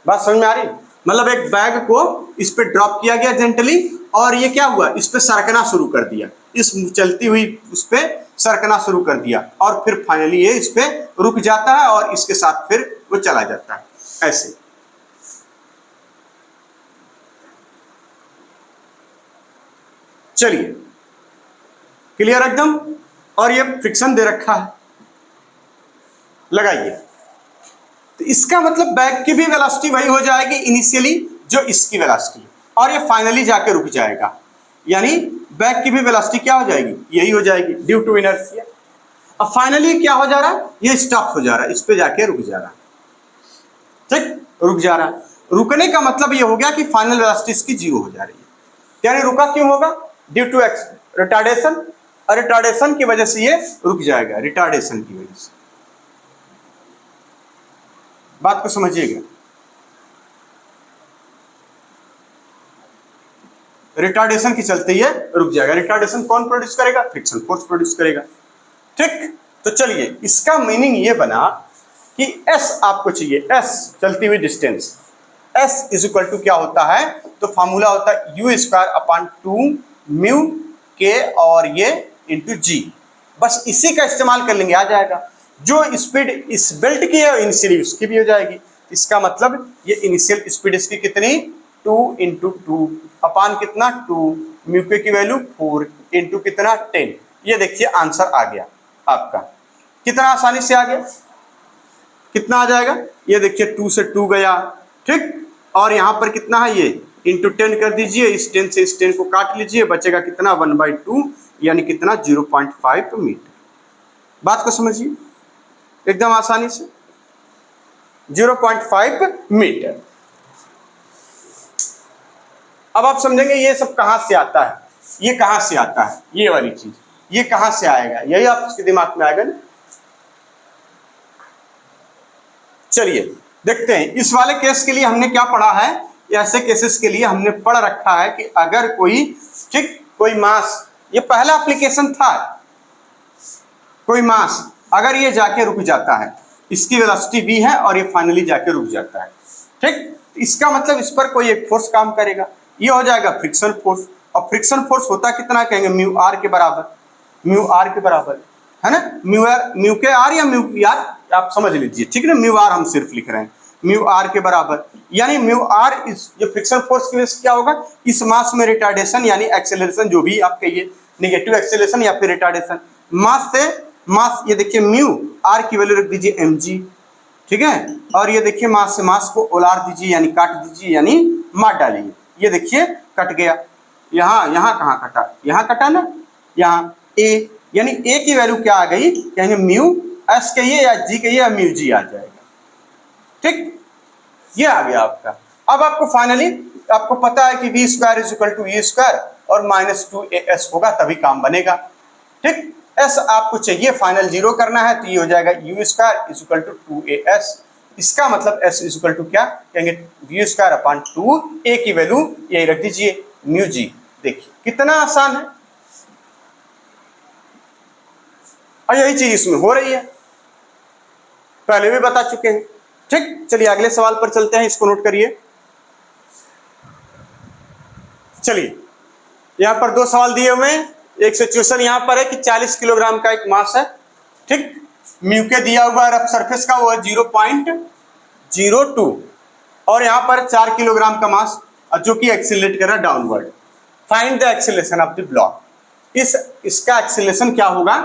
बात समझ में आ रही, मतलब एक बैग को इस पे ड्रॉप किया गया जेंटली, और ये क्या हुआ इस पे सरकना शुरू कर दिया, इस चलती हुई उस पे सरकना शुरू कर दिया, और फिर फाइनली ये इस पे रुक जाता है और इसके साथ फिर वो चला जाता है ऐसे। चलिए क्लियर एकदम, और ये फ्रिक्शन दे रखा है, लगाइए, तो इसका मतलब बैग की भी वेलोसिटी वही हो जाएगी इनिशियली जो इसकी वेलोसिटी, और ये फाइनली जाके रुक जाएगा, यानी बैग की भी वेलोसिटी क्या हो जाएगी यही हो जाएगी ड्यू टू इनर्शिया। अब फाइनली क्या हो जा रहा है, ये स्टॉप हो जा रहा है, इस पे जाके रुक जा रहा है, ठीक, रुक जा रहा है। रुकने का मतलब ये हो गया कि फाइनल वेलोसिटी इसकी 0 हो जा रही है, यानी रुका क्यों होगा ड्यू टू रिटार्डेशन, और रिटार्डेशन की वजह से ये रुक जाएगा, रिटार्डेशन की वजह से, बात को समझिएगा। रिटार्डेशन के चलते ये रुक जाएगा, रिटार्डेशन कौन प्रोड्यूस करेगा, फ्रिक्शन फोर्स प्रोड्यूस करेगा, ठीक। तो चलिए इसका मीनिंग ये बना कि S आपको चाहिए, S चलती हुई distance, S is equal to क्या होता है, तो फार्मूला होता है u स्क्वायर अपॉन 2 म्यू के और ये इंटू जी, बस इसी का इस्तेमाल कर लेंगे, आ जाएगा। जो स्पीड इस बेल्ट की है इनिशियली उसकी भी हो जाएगी, इसका मतलब ये इनिशियल स्पीड इसकी कितनी 2 इंटू 2 अपान कितना 2, म्यू के की वैल्यू 4 इंटू कितना 10, ये देखिए आंसर आ गया आपका, कितना आसानी से आ गया, कितना आ जाएगा, ये देखिए 2 से 2 गया, ठीक, और यहाँ पर कितना है ये इंटू 10 कर दीजिए, इस 10 से इस 10 को काट लीजिए, बचेगा कितना 1/2, यानी कितना 0.5 मीटर। बात को समझिए एकदम आसानी से 0.5 मीटर। अब आप समझेंगे ये सब कहां से आता है, ये कहां से आता है, ये वाली चीज ये कहां से आएगा, यही आपके दिमाग में आएगा ना। चलिए देखते हैं इस वाले केस के लिए हमने क्या पढ़ा है, ऐसे केसेस के लिए हमने पढ़ रखा है कि अगर कोई, ठीक, कोई मास, ये पहला एप्लीकेशन था, कोई मास अगर ये जाके रुक जाता है, इसकी वेलोसिटी v है और ये फाइनली जाके रुक जाता है, ठीक, इसका मतलब इस पर कोई एक फोर्स काम करेगा, ये हो जाएगा फ्रिक्शन फोर्स, और फ्रिक्शन फोर्स होता कितना कहेंगे म्यू आर के बराबर, म्यू आर के बराबर है ना, म्यू के आर या म्यू आर आप समझ लीजिए, ठीक है ना, म्यू आर हम सिर्फ लिख रहे हैं, म्यू आर के बराबर, यानी म्यू आर इस जो फ्रिक्शन फोर्स की वजह से क्या होगा, इस मास में रिटार्डेशन यानी एक्सेलरेशन, जो भी आप कहिए नेगेटिव एक्सेलरेशन या फिर रिटार्डेशन, मास से मास, ये देखिए म्यू आर की वैल्यू रख दीजिए mg, ठीक है, और ये देखिए मास से मास को उलार दीजिए यानी काट दीजिए यानी मार डालिए, ये देखिए कट गया, यहाँ कहाँ कटा, यहाँ कटा ना, यहाँ a, यानी a की वैल्यू क्या आ गई, कहेंगे म्यू s कहिए या g कहिए या म्यू g आ जाएगा, ठीक, ये आ गया आपका। अब आपको फाइनली आपको पता है कि v square is equal to e square और -2as होगा तभी काम बनेगा, ठीक, एस आपको चाहिए फाइनल जीरो करना है, तो ये हो जाएगा u square is equal to 2as। इसका मतलब एस इज इक्वल टू क्या कहेंगे, वी स्क्वायर अपॉन 2a की वैल्यू यही रख दीजिए म्यू जी। देखिए कितना आसान है, और यही चीज इसमें हो रही है, पहले भी बता चुके हैं। ठीक, चलिए अगले सवाल पर चलते हैं, इसको नोट करिए। चलिए यहां पर दो सवाल दिए हुए हैं। एक सिचुएशन यहां पर है कि 40 किलोग्राम का एक मास है, ठीक, म्यू के दिया हुआ रफ सरफेस का वो है 0.02, और यहां पर 4 किलोग्राम का मास जो कि एक्सीलरेट कर रहा है downward. Find the acceleration of the block. इसका एक्सीलरेशन क्या होगा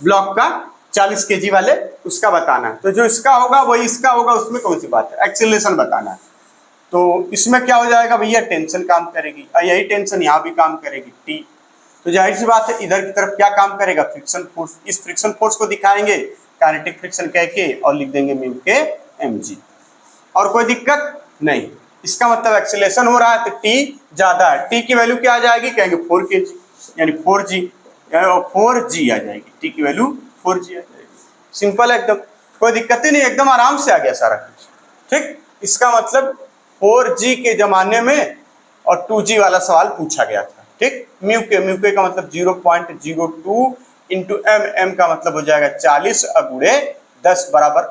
ब्लॉक का, 40 केजी वाले उसका बताना है। तो जो इसका होगा वही इसका होगा, उसमें कौन सी बात है, एक्सीलरेशन बताना है। तो इसमें क्या हो जाएगा भैया, टेंशन काम करेगी, और यही टेंशन यहाँ भी काम करेगी टी। तो जाहिर सी बात है इधर की तरफ क्या काम करेगा, फ्रिक्शन फोर्स। इस फ्रिक्शन फोर्स को दिखाएंगे काइनेटिक फ्रिक्शन कह के और लिख देंगे म्यू के mg, और कोई दिक्कत नहीं। इसका मतलब एक्सीलरेशन हो रहा है तो टी ज्यादा है, टी की वैल्यू क्या आ जाएगी, कहेंगे 4 kg यानी 4g, 4g आ जाएगी, टी की वैल्यू 4g आ जाएगी। सिंपल है एकदम, कोई दिक्कत ही नहीं, एकदम आराम से आ गया सारा कुछ। ठीक, इसका मतलब 4g के जमाने में और 2g वाला सवाल पूछा गया था। ठीक, म्यू के का मतलब 0.02 इंटू एम का मतलब हो जाएगा 40 अगुड़े 10 बराबर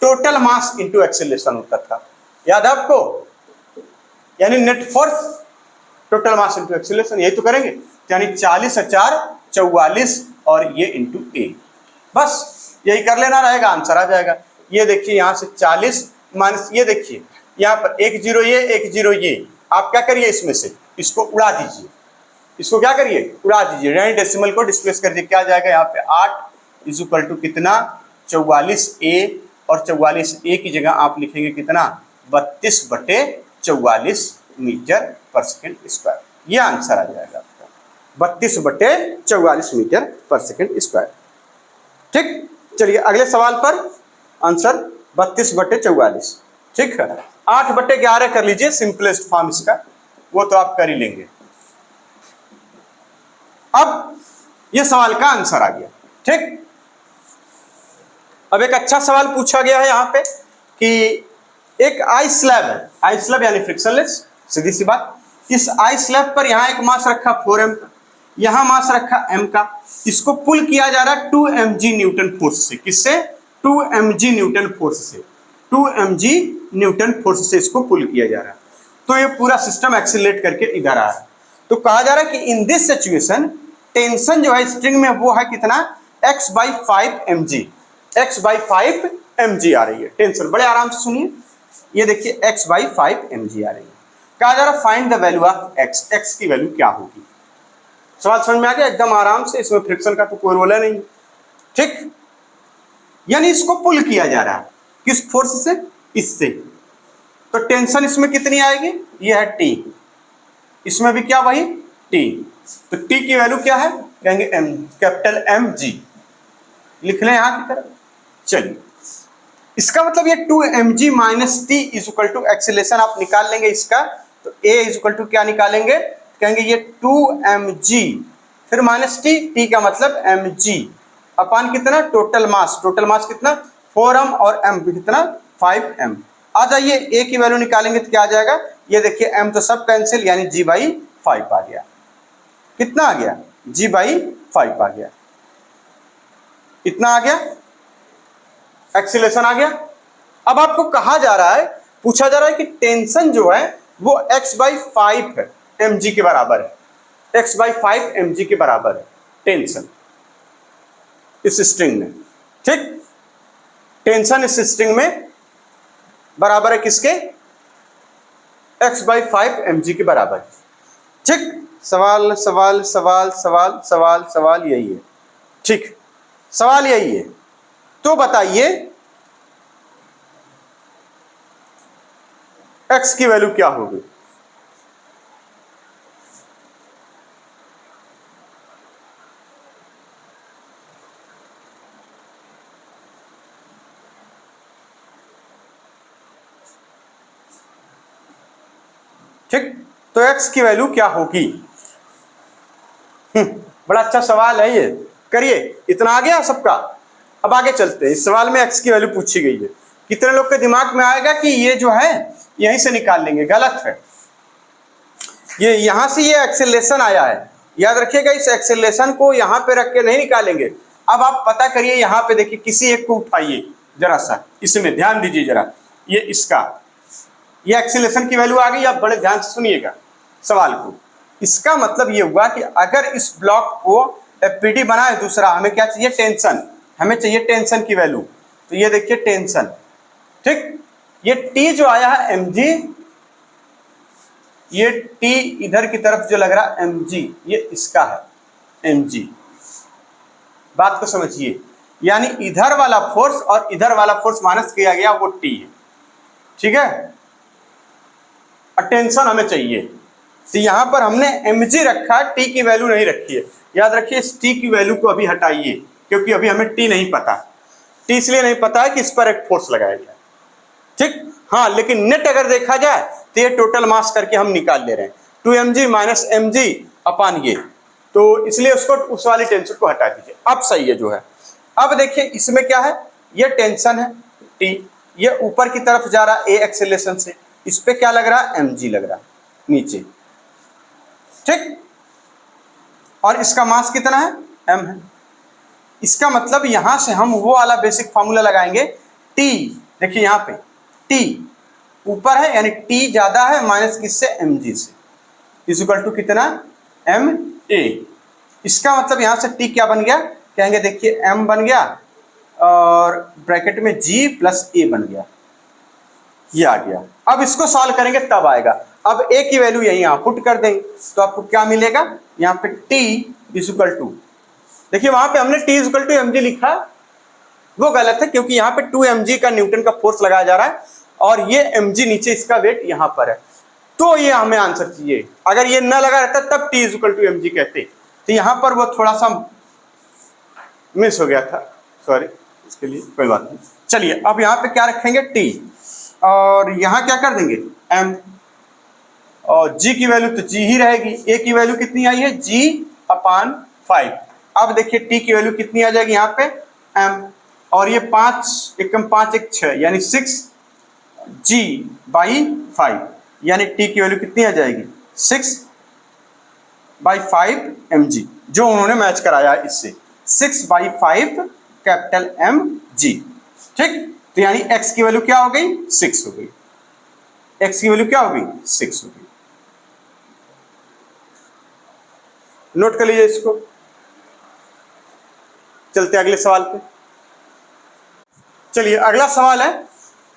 टोटल मास इंटू एक्सीलरेशन होता था, याद है आपको, यानी net force total mass into acceleration, यही तो करेंगे। यानी 40 4 44 और ये इंटू ए, बस यही कर लेना रहेगा, आंसर आ जाएगा। ये देखिए यहाँ से 40 माइनस, ये देखिए यहाँ पर 1 0 ये 1 0 ये, आप क्या करिए इसमें से इसको उड़ा दीजिए, इसको क्या करिए उड़ा दीजिए, रेंज डेसिमल को डिस्प्लेस कर दीजिए, क्या आ जाएगा यहाँ पे 8 इज इक्वल टू कितना 44a, और 44a की जगह आप लिखेंगे कितना 32/44 मीटर पर सेकेंड स्क्वायर, ये आंसर आ जाएगा आपका 32/44 मीटर पर सेकेंड स्क्वायर। ठीक, चलिए अगले सवाल पर आंसर 32/44। ठीक है, 8/11 कर लीजिए सिंपलेस्ट फॉर्म इसका, वो तो आप कर ही लेंगे। अब ये सवाल का आंसर आ गया। ठीक, अब एक अच्छा सवाल पूछा गया है यहाँ पे कि एक आई स्लैब है, आई स्लैब यानी फ्रिक्शनलेस, सीधी सी बात। इस आई स्लैब पर यहाँ एक मास रखा 4m का, यहाँ मास रखा m का, इसको पुल किया जा रहा है 2mg न्यूटन फोर्स से। किससे, 2mg न्यूटन फोर्स से, 2mg न्यूटन फोर्स से इसको पुल किया जा रहा है। तो ये पूरा सिस्टम एक्सीलरेट करके इधर आ रहा है। तो कहा जा रहा है कि इन दिस सिचुएशन टेंशन जो है स्ट्रिंग में वो है कितना, x/5 mg, x/5 mg आ रही है टेंशन। बड़े आराम से सुनिए, ये देखिए x/5 mg आ रही है। कहा जा रहा find the value of x, x की वैल्यू क्या होगी। सवाल समझ में आ गया, एकदम आराम से, इसमें फ्रिक्शन का तो कोई रोल है नहीं। ठीक, यानी इसको पुल किया जा रहा है किस फोर्स से, इससे, तो टेंशन इसमें कितनी आएगी, ये है t, इसमें भी क्या वही t, तो t की वैल्यू क्या है, कहेंगे m, कैपिटल mg लिख लें यहां की तरफ। चलिए इसका मतलब ये 2mg minus t is equal to acceleration आप निकाल लेंगे इसका, तो a इज इक्वल टू क्या निकालेंगे, कहेंगे ये 2mg फिर माइनस t का मतलब mg अपान कितना टोटल मास कितना 4m और m कितना 5m। आ जाइए a की वैल्यू निकालेंगे तो क्या आ जाएगा, ये देखिए m तो सब कैंसिल, यानी g/5 आ गया। कितना आ गया, g/5 आ गया, इतना आ गया, एक्सीलरेशन आ गया। अब आपको कहा जा रहा है, पूछा जा रहा है कि टेंशन जो है वो x/5 है, mg के बराबर है, x/5 mg के बराबर है टेंशन इस स्ट्रिंग में। ठीक, टेंशन इस स्ट्रिंग में बराबर है किसके, x/5 mg के बराबर। ठीक, सवाल सवाल सवाल सवाल सवाल सवाल यही है। ठीक, सवाल यही है, तो बताइए x की वैल्यू क्या होगी। ठीक, तो x की वैल्यू क्या होगी। बड़ा अच्छा सवाल है ये, करिए, इतना आ गया सबका। अब आगे चलते हैं, इस सवाल में x की वैल्यू पूछी गई है। कितने लोग के दिमाग में आएगा कि ये जो है यहीं से निकाल लेंगे, गलत है। ये यहां से ये एक्सेलरेशन आया है, याद रखिएगा, इस एक्सेलरेशन को यहां पे रख के नहीं निकालेंगे। अब आप पता करिए, यहां पे देखिए, किसी एक को उठाइए जरा सा, इसमें ध्यान दीजिए जरा, ये इसका, ये एक्सेलरेशन की वैल्यू आ गई। आप बड़े ध्यान से सुनिएगा सवाल को। इसका मतलब ये हुआ कि अगर इस ब्लॉक को एफपीडी बनाए दूसरा, हमें क्या चाहिए, टेंशन, हमें चाहिए टेंशन की वैल्यू। तो ये देखिए टेंशन, ठीक, ये टी जो आया है mg, ये टी इधर की तरफ जो लग रहा है mg, ये इसका है mg। बात को समझिए, यानी इधर वाला फोर्स और इधर वाला फोर्स माइनस किया गया, वो टी है, ठीक है। टेंशन हमें चाहिए, तो यहां पर हमने mg रखा, टी की वैल्यू नहीं रखी है। याद रखिए, इस टी की वैल्यू को अभी हटाइए, क्योंकि अभी हमें टी नहीं पता। टी इसलिए नहीं पता है कि इस पर एक फोर्स लगाया गया, ठीक। हाँ, लेकिन नेट अगर देखा जाए तो ये टोटल मास करके हम निकाल ले रहे हैं, 2mg माइनस mg अपान ये, तो इसलिए उसको, उस वाली टेंशन को हटा दीजिए। अब सही है जो है। अब देखिए इसमें क्या है, ये टेंशन है टी, ये ऊपर की तरफ जा रहा है a एक्सेलरेशन से, इस पे क्या लग रहा है, mg लग रहा है नीचे, ठीक। और इसका मास कितना है, m है। इसका मतलब यहां से हम वो वाला बेसिक फार्मूला लगाएंगे, t, देखिए यहां पे t ऊपर है, यानी t ज्यादा है माइनस किससे, mg से, इज इक्वल टू कितना, ma। इसका मतलब यहां से t क्या बन गया, कहेंगे देखिए m बन गया और ब्रैकेट में g प्लस a बन गया, ये आ गया। अब इसको सॉल्व करेंगे तब आएगा। अब a की वैल्यू यही यहां पुट कर देंगे, तो आपको क्या मिलेगा, यहाँ पे t इज इक्वल टू, देखिए वहां पे हमने t is equal to mg लिखा, वो गलत है, क्योंकि यहाँ पे 2mg का न्यूटन का फोर्स लगाया जा रहा है और ये mg नीचे, इसका वेट यहाँ पर है, तो ये हमें आंसर चाहिए। अगर ये न लगा रहता तब t is equal to mg कहते, तो यहाँ पर वो थोड़ा सा मिस हो गया था, सॉरी, इसके लिए कोई बात नहीं। चलिए अब यहाँ पे क्या रखेंगे, t, और यहाँ क्या कर देंगे, m, और g की वैल्यू तो g ही रहेगी। a की वैल्यू कितनी आई है, g अपान 5। अब देखिए t की वैल्यू कितनी आ जाएगी यहाँ पे, m, और ये 5 एकम 5 एक 6, यानी 6g बाई 5, यानी t की वैल्यू कितनी आ जाएगी, 6/5 mg, जो उन्होंने मैच कराया है इससे, 6/5 कैपिटल mg, ठीक। तो यानी x की वैल्यू क्या हो गई, 6 हो गई, x की वैल्यू क्या हो गई, 6 हो गई। नोट कर लीजिए इसको। चलते अगले सवाल पे। चलिए अगला सवाल है,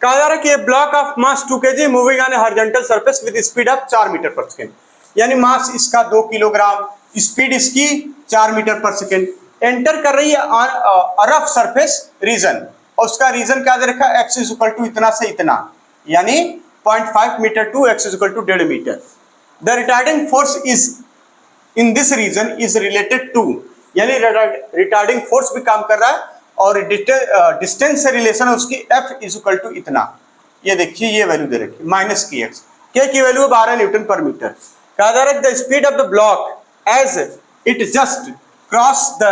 कहा जा रहा है कि a block of mass 2 kg moving on a horizontal surface with speed of 4 metre पर सेकेंड, यानी मास इसका 2 किलोग्राम, स्पीड इसकी 4 मीटर पर सेकेंड, एंटर कर रही है ऑन रफ सरफेस रीजन, और उसका रीजन क्या दे रखा है, x इज इक्वल टू इतना से इतना, यानी 0.5 metre to x is equal to 1.5 metre. The retarding force is in this region is related to, यानी रिटार्डिंग फोर्स भी काम कर रहा है और डिस्टेंस से रिलेशन है उसकी, f इज इक्वल टू इतना। ये देखिए ये वैल्यू दे रखी है, माइनस की x, k की वैल्यू 12 न्यूटन पर मीटर। कहा जा रहा है the speed of the block as it just cross the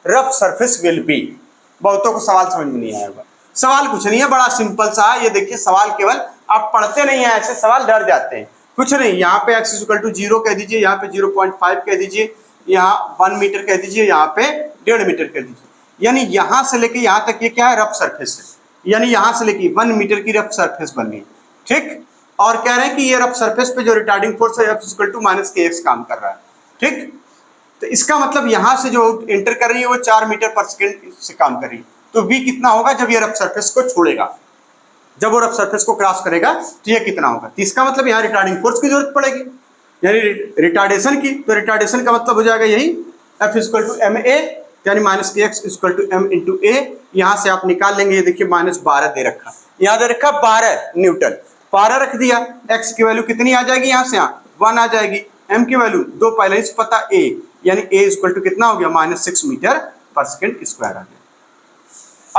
rough surface will be. बहुतों को सवाल समझ में नहीं आया होगा। सवाल कुछ नहीं है, बड़ा सिंपल सा है। ये देखिए सवाल, केवल आप पढ़ते नहीं है, ऐसे सवाल डर जाते हैं। कुछ नहीं, यहाँ पे x इक्वल टू 0 कह दीजिए, यहाँ पे 0.5 कह दीजिए, यहाँ 1 मीटर कह दीजिए, यहाँ पे 1.5 मीटर कह दीजिए, यानी यहाँ से लेके यहाँ तक ये क्या है, रफ सरफेस है, यानी यहाँ से लेके 1 मीटर की रफ सरफेस बन गई, ठीक। और कह रहे हैं कि ये रफ सरफेस पे जो रिटार्डिंग फोर्स है f equal to minus kx काम कर रहा है, ठीक। तो इसका मतलब यहाँ से जो एंटर कर रही है वो 4 मीटर पर सेकेंड से काम कर रही है, तो v कितना होगा जब ये रफ सरफेस को छोड़ेगा, जब वो रफ सरफेस को क्रॉस करेगा तो ये कितना होगा। तो इसका मतलब यहाँ रिटार्डिंग फोर्स की जरूरत पड़ेगी, यानी रिटार्डेशन की। तो रिटार्डेशन का मतलब हो जाएगा यही, f इक्वल टू ma, यानी minus kx equal to m into a। यहाँ से आप निकाल लेंगे, ये देखिए -12 दे रखा, यहाँ दे रखा 12 न्यूटन, 12 रख दिया। x की वैल्यू कितनी आ जाएगी, यहाँ से 1 आ जाएगी, m की वैल्यू 2 पहले से पता a, यानी a इक्वल टू कितना हो गया, -6 मीटर पर सेकेंड स्क्वायर आ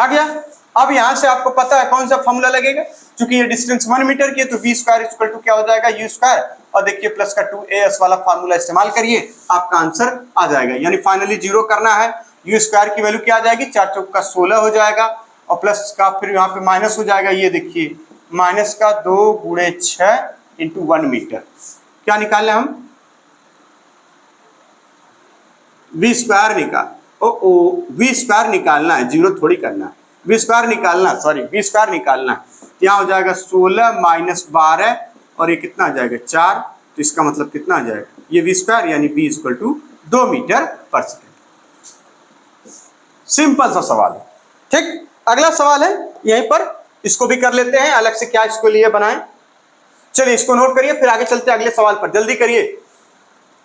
गया। अब यहाँ से आपको पता है कौन सा फॉर्मूला लगेगा, क्योंकि ये डिस्टेंस 1 मीटर की है, तो v स्क्वायर इक्वल टू क्या हो जाएगा, u स्क्वायर, और देखिए प्लस का 2as वाला फार्मूला इस्तेमाल करिए, आपका आंसर आ जाएगा। यानी फाइनली 0 करना है, यू स्क्वायर की वैल्यू क्या आ जाएगी, 4 चौक का 16 हो जाएगा और प्लस का फिर यहाँ पे माइनस हो जाएगा, ये देखिए माइनस का 2 गुणे 6 इंटू 1 मीटर। क्या निकाले हम, वी स्क्वायर निकाल, ओ वी स्क्वायर निकालना है, जीरो थोड़ी करना है, वी स्क्वायर निकालना, सॉरी वी स्क्वायर निकालना है। यहाँ हो जाएगा 16 माइनस 12 और ये कितना आ जाएगा 4, तो इसका मतलब कितना आ जाएगा, ये वी स्क्वायर यानी v इक्वल टू 2 मीटर पर सेकेंड। सिंपल सा सवाल है, ठीक। अगला सवाल है यहीं पर, इसको भी कर लेते हैं, अलग से क्या इसको लिए बनाएं। चलिए इसको नोट करिए, फिर आगे चलते हैं अगले सवाल पर, जल्दी करिए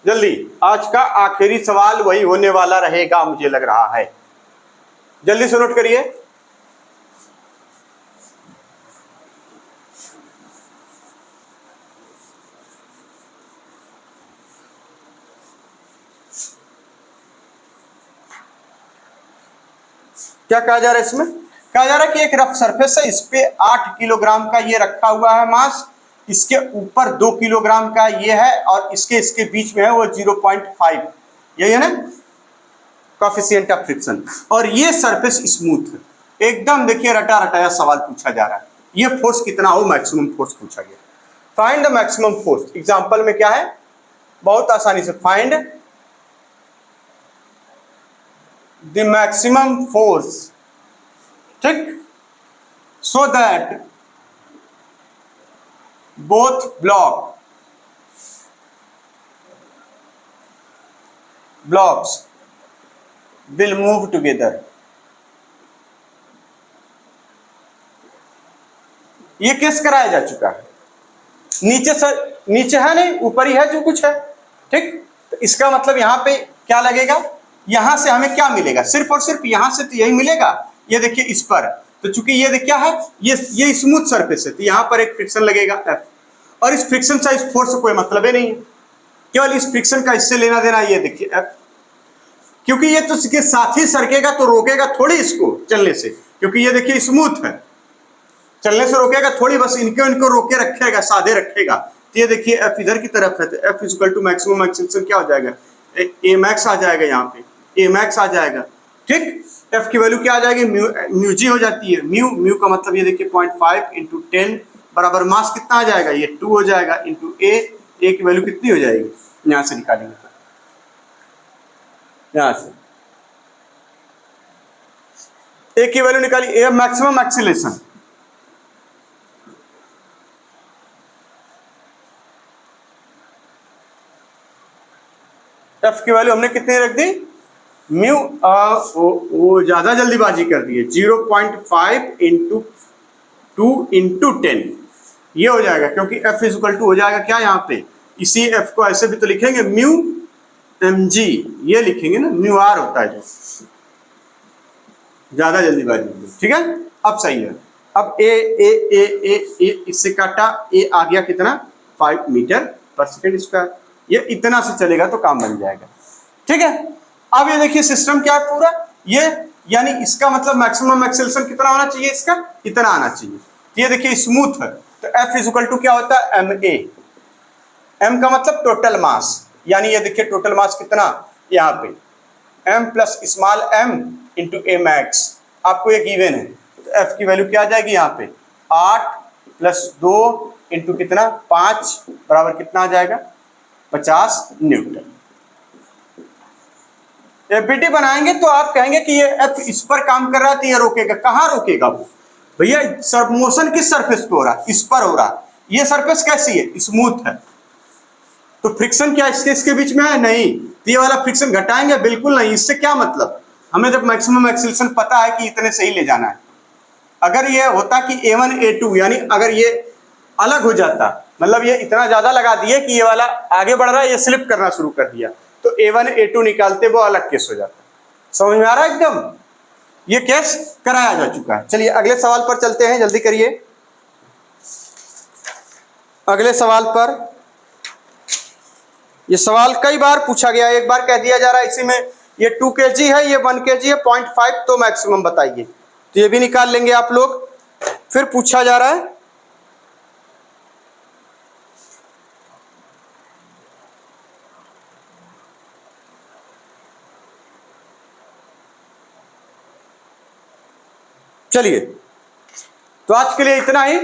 जल्दी। आज का आखिरी सवाल वही होने वाला रहेगा मुझे लग रहा है, जल्दी से नोट करिए। क्या कहा जा रहा है इसमें, कहा जा रहा है कि एक रफ सरफेस है, इस पे 8 किलोग्राम का ये रखा हुआ है मास, इसके ऊपर 2 किलोग्राम का ये है और इसके बीच में है वो 0.5, यही है ना कोएफिशिएंट ऑफ फ्रिक्शन, और ये सरफेस स्मूथ है एकदम। देखिए रटा रटाया सवाल पूछा जा रहा है, ये फोर्स कितना हो, मैक्सिमम फोर्स पूछा गया। Find the maximum force, example में क्या है, बहुत आसानी से फाइंड द मैक्सिमम फोर्स, ठीक, so that both blocks will move together। ये केस कराया जा चुका है, नीचे से नीचे है नहीं, ऊपर ही है जो कुछ है, ठीक। तो इसका मतलब यहाँ पे क्या लगेगा, यहां से हमें क्या मिलेगा, सिर्फ और सिर्फ यहां से तो यही मिलेगा। ये देखिए इस पर, तो चूंकि ये क्या है, ये स्मूथ सरफेस है, तो यहां पर एक फ्रिक्शन लगेगा F, और इस फ्रिक्शन से इस फोर्स से कोई मतलब ही नहीं है, केवल इस फ्रिक्शन का इससे लेना देना। ये देखिए F, क्योंकि ये तो इसके साथ ही सरकेगा तो रोकेगा थोड़ी इसको चलने से, क्योंकि ये देखिए स्मूथ है, चलने से रोकेगा थोड़ी, बस इनको रोके रखेगा, साधे रखेगा। तो ये देखिए F इधर की तरफ है, तो F equal to maximum acceleration क्या हो जाएगा, ए मैक्स आ जाएगा, यहाँ पे ए मैक्स आ जाएगा, ठीक। F की वैल्यू क्या आ जाएगी, म्यू जी हो जाती है, म्यू का मतलब ये देखिए 0.5 इंटू 10 बराबर मास कितना आ जाएगा, ये 2 हो जाएगा इंटू ए की वैल्यू कितनी हो जाएगी, यहाँ से निकालेंगे, यहाँ से ए की वैल्यू निकाली, ए मैक्सिमम एक्सीलरेशन, एफ की वैल्यू हमने कितनी रख दी, म्यू वो ज्यादा जल्दीबाजी कर दी है, 0.5 इंटू 2 इंटू 10 ये हो जाएगा, क्योंकि एफ इज इक्वल टू हो जाएगा क्या, यहाँ पे इसी एफ को ऐसे भी तो लिखेंगे म्यू एम जी, ये लिखेंगे ना, म्यू आर होता है जो, ज्यादा जल्दीबाजी, ठीक है। अब सही है, अब ए इससे काटा, ए आ गया कितना 5 मीटर पर सेकेंड स्क्वायर, ये इतना से चलेगा तो काम बन जाएगा, ठीक है। अब ये देखिए सिस्टम क्या है पूरा, ये यानी इसका मतलब मैक्सिमम एक्सेलरेशन कितना होना चाहिए, इसका इतना आना चाहिए। ये देखिए स्मूथ है, तो F इज इक्वल टू क्या होता है, एम ए, एम का मतलब टोटल मास, यानी ये देखिए टोटल मास कितना, यहाँ पे m plus small m into A max, आपको ये गिवन है, तो F की वैल्यू क्या आ जाएगी, यहाँ पे 8 प्लस 2 इंटू कितना 5 बराबर कितना आ जाएगा 50 न्यूटन। एफबीटी बनाएंगे तो आप कहेंगे कि ये एफ इस पर काम कर रहा है, तो ये रोकेगा, कहाँ रोकेगा वो भैया, मोशन किस सरफेस पे हो रहा है, इस पर हो रहा है, ये सरफेस कैसी है, स्मूथ है, तो फ्रिक्शन क्या इसके बीच में है, नहीं, तो ये वाला फ्रिक्शन घटाएंगे, बिल्कुल नहीं। इससे क्या मतलब, हमें जब मैक्सिमम एक्सीलरेशन पता है कि इतने से ही ले जाना है, अगर ये होता कि A1 A2 यानी अगर ये अलग हो जाता, मतलब ये इतना ज्यादा लगा दिए कि ये वाला आगे बढ़ रहा है, ये स्लिप करना शुरू कर दिया, तो A1 A2 निकालते वो अलग केस हो जाता। समझ में आ रहा है एकदम, ये केस कराया जा चुका है। चलिए अगले सवाल पर चलते हैं, जल्दी करिए अगले सवाल पर। ये सवाल कई बार पूछा गया, एक बार कह दिया जा रहा है इसी में, ये 2 kg है, ये 1 kg है, 0.5 तो मैक्सिमम बताइए, तो ये भी निकाल लेंगे आप लोग। फिर पूछा जा रहा है चलिए, तो आज के लिए इतना ही।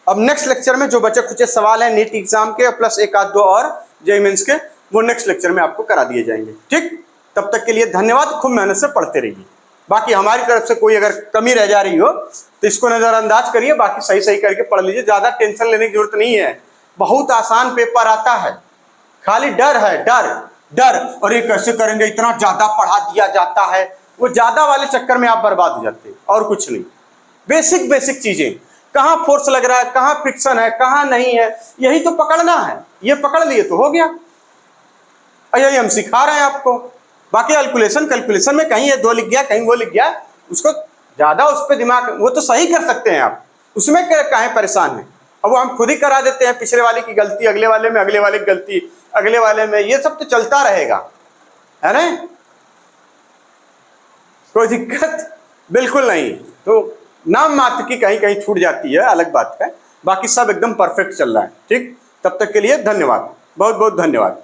अब नेक्स्ट लेक्चर में जो बचे कुछ सवाल हैं नीट एग्जाम के प्लस एक आध दो और जेईई मेंस के, वो नेक्स्ट लेक्चर में आपको करा दिए जाएंगे। ठीक, तब तक के लिए धन्यवाद। खूब मेहनत से पढ़ते रहिए। बाकी हमारी तरफ से कोई अगर कमी रह जा रही हो तो इसको नजरअंदाज करिए, बाकी सही सही करके पढ़ लीजिए। ज्यादा टेंशन लेने की जरूरत नहीं है, बहुत आसान पेपर आता है। खाली डर है, डर डर, और ये कैसे करेंगे, इतना ज्यादा पढ़ा दिया जाता है, वो ज्यादा वाले चक्कर में आप बर्बाद हो जाते हैं और कुछ नहीं। बेसिक बेसिक चीजें, कहाँ फोर्स लग रहा है, कहाँ फ्रिक्शन है, कहाँ नहीं है, यही तो पकड़ना है। ये पकड़ लिए तो हो गया, यही हम सिखा रहे हैं आपको। बाकी कैलकुलेशन में कहीं ये 2 लिख गया, कहीं वो लिख गया, उसको ज्यादा उस पर दिमाग, वो तो सही कर सकते हैं आप, उसमें काहे परेशान है। अब वो हम खुद ही करा देते हैं, पिछले वाले की गलती अगले वाले में, अगले वाले की गलती अगले वाले में, ये सब तो चलता रहेगा, है ना, कोई दिक्कत बिल्कुल नहीं। तो नाम मात्र की कहीं कहीं छूट जाती है, अलग बात है, बाकी सब एकदम परफेक्ट चल रहा है। ठीक, तब तक के लिए धन्यवाद, बहुत बहुत धन्यवाद।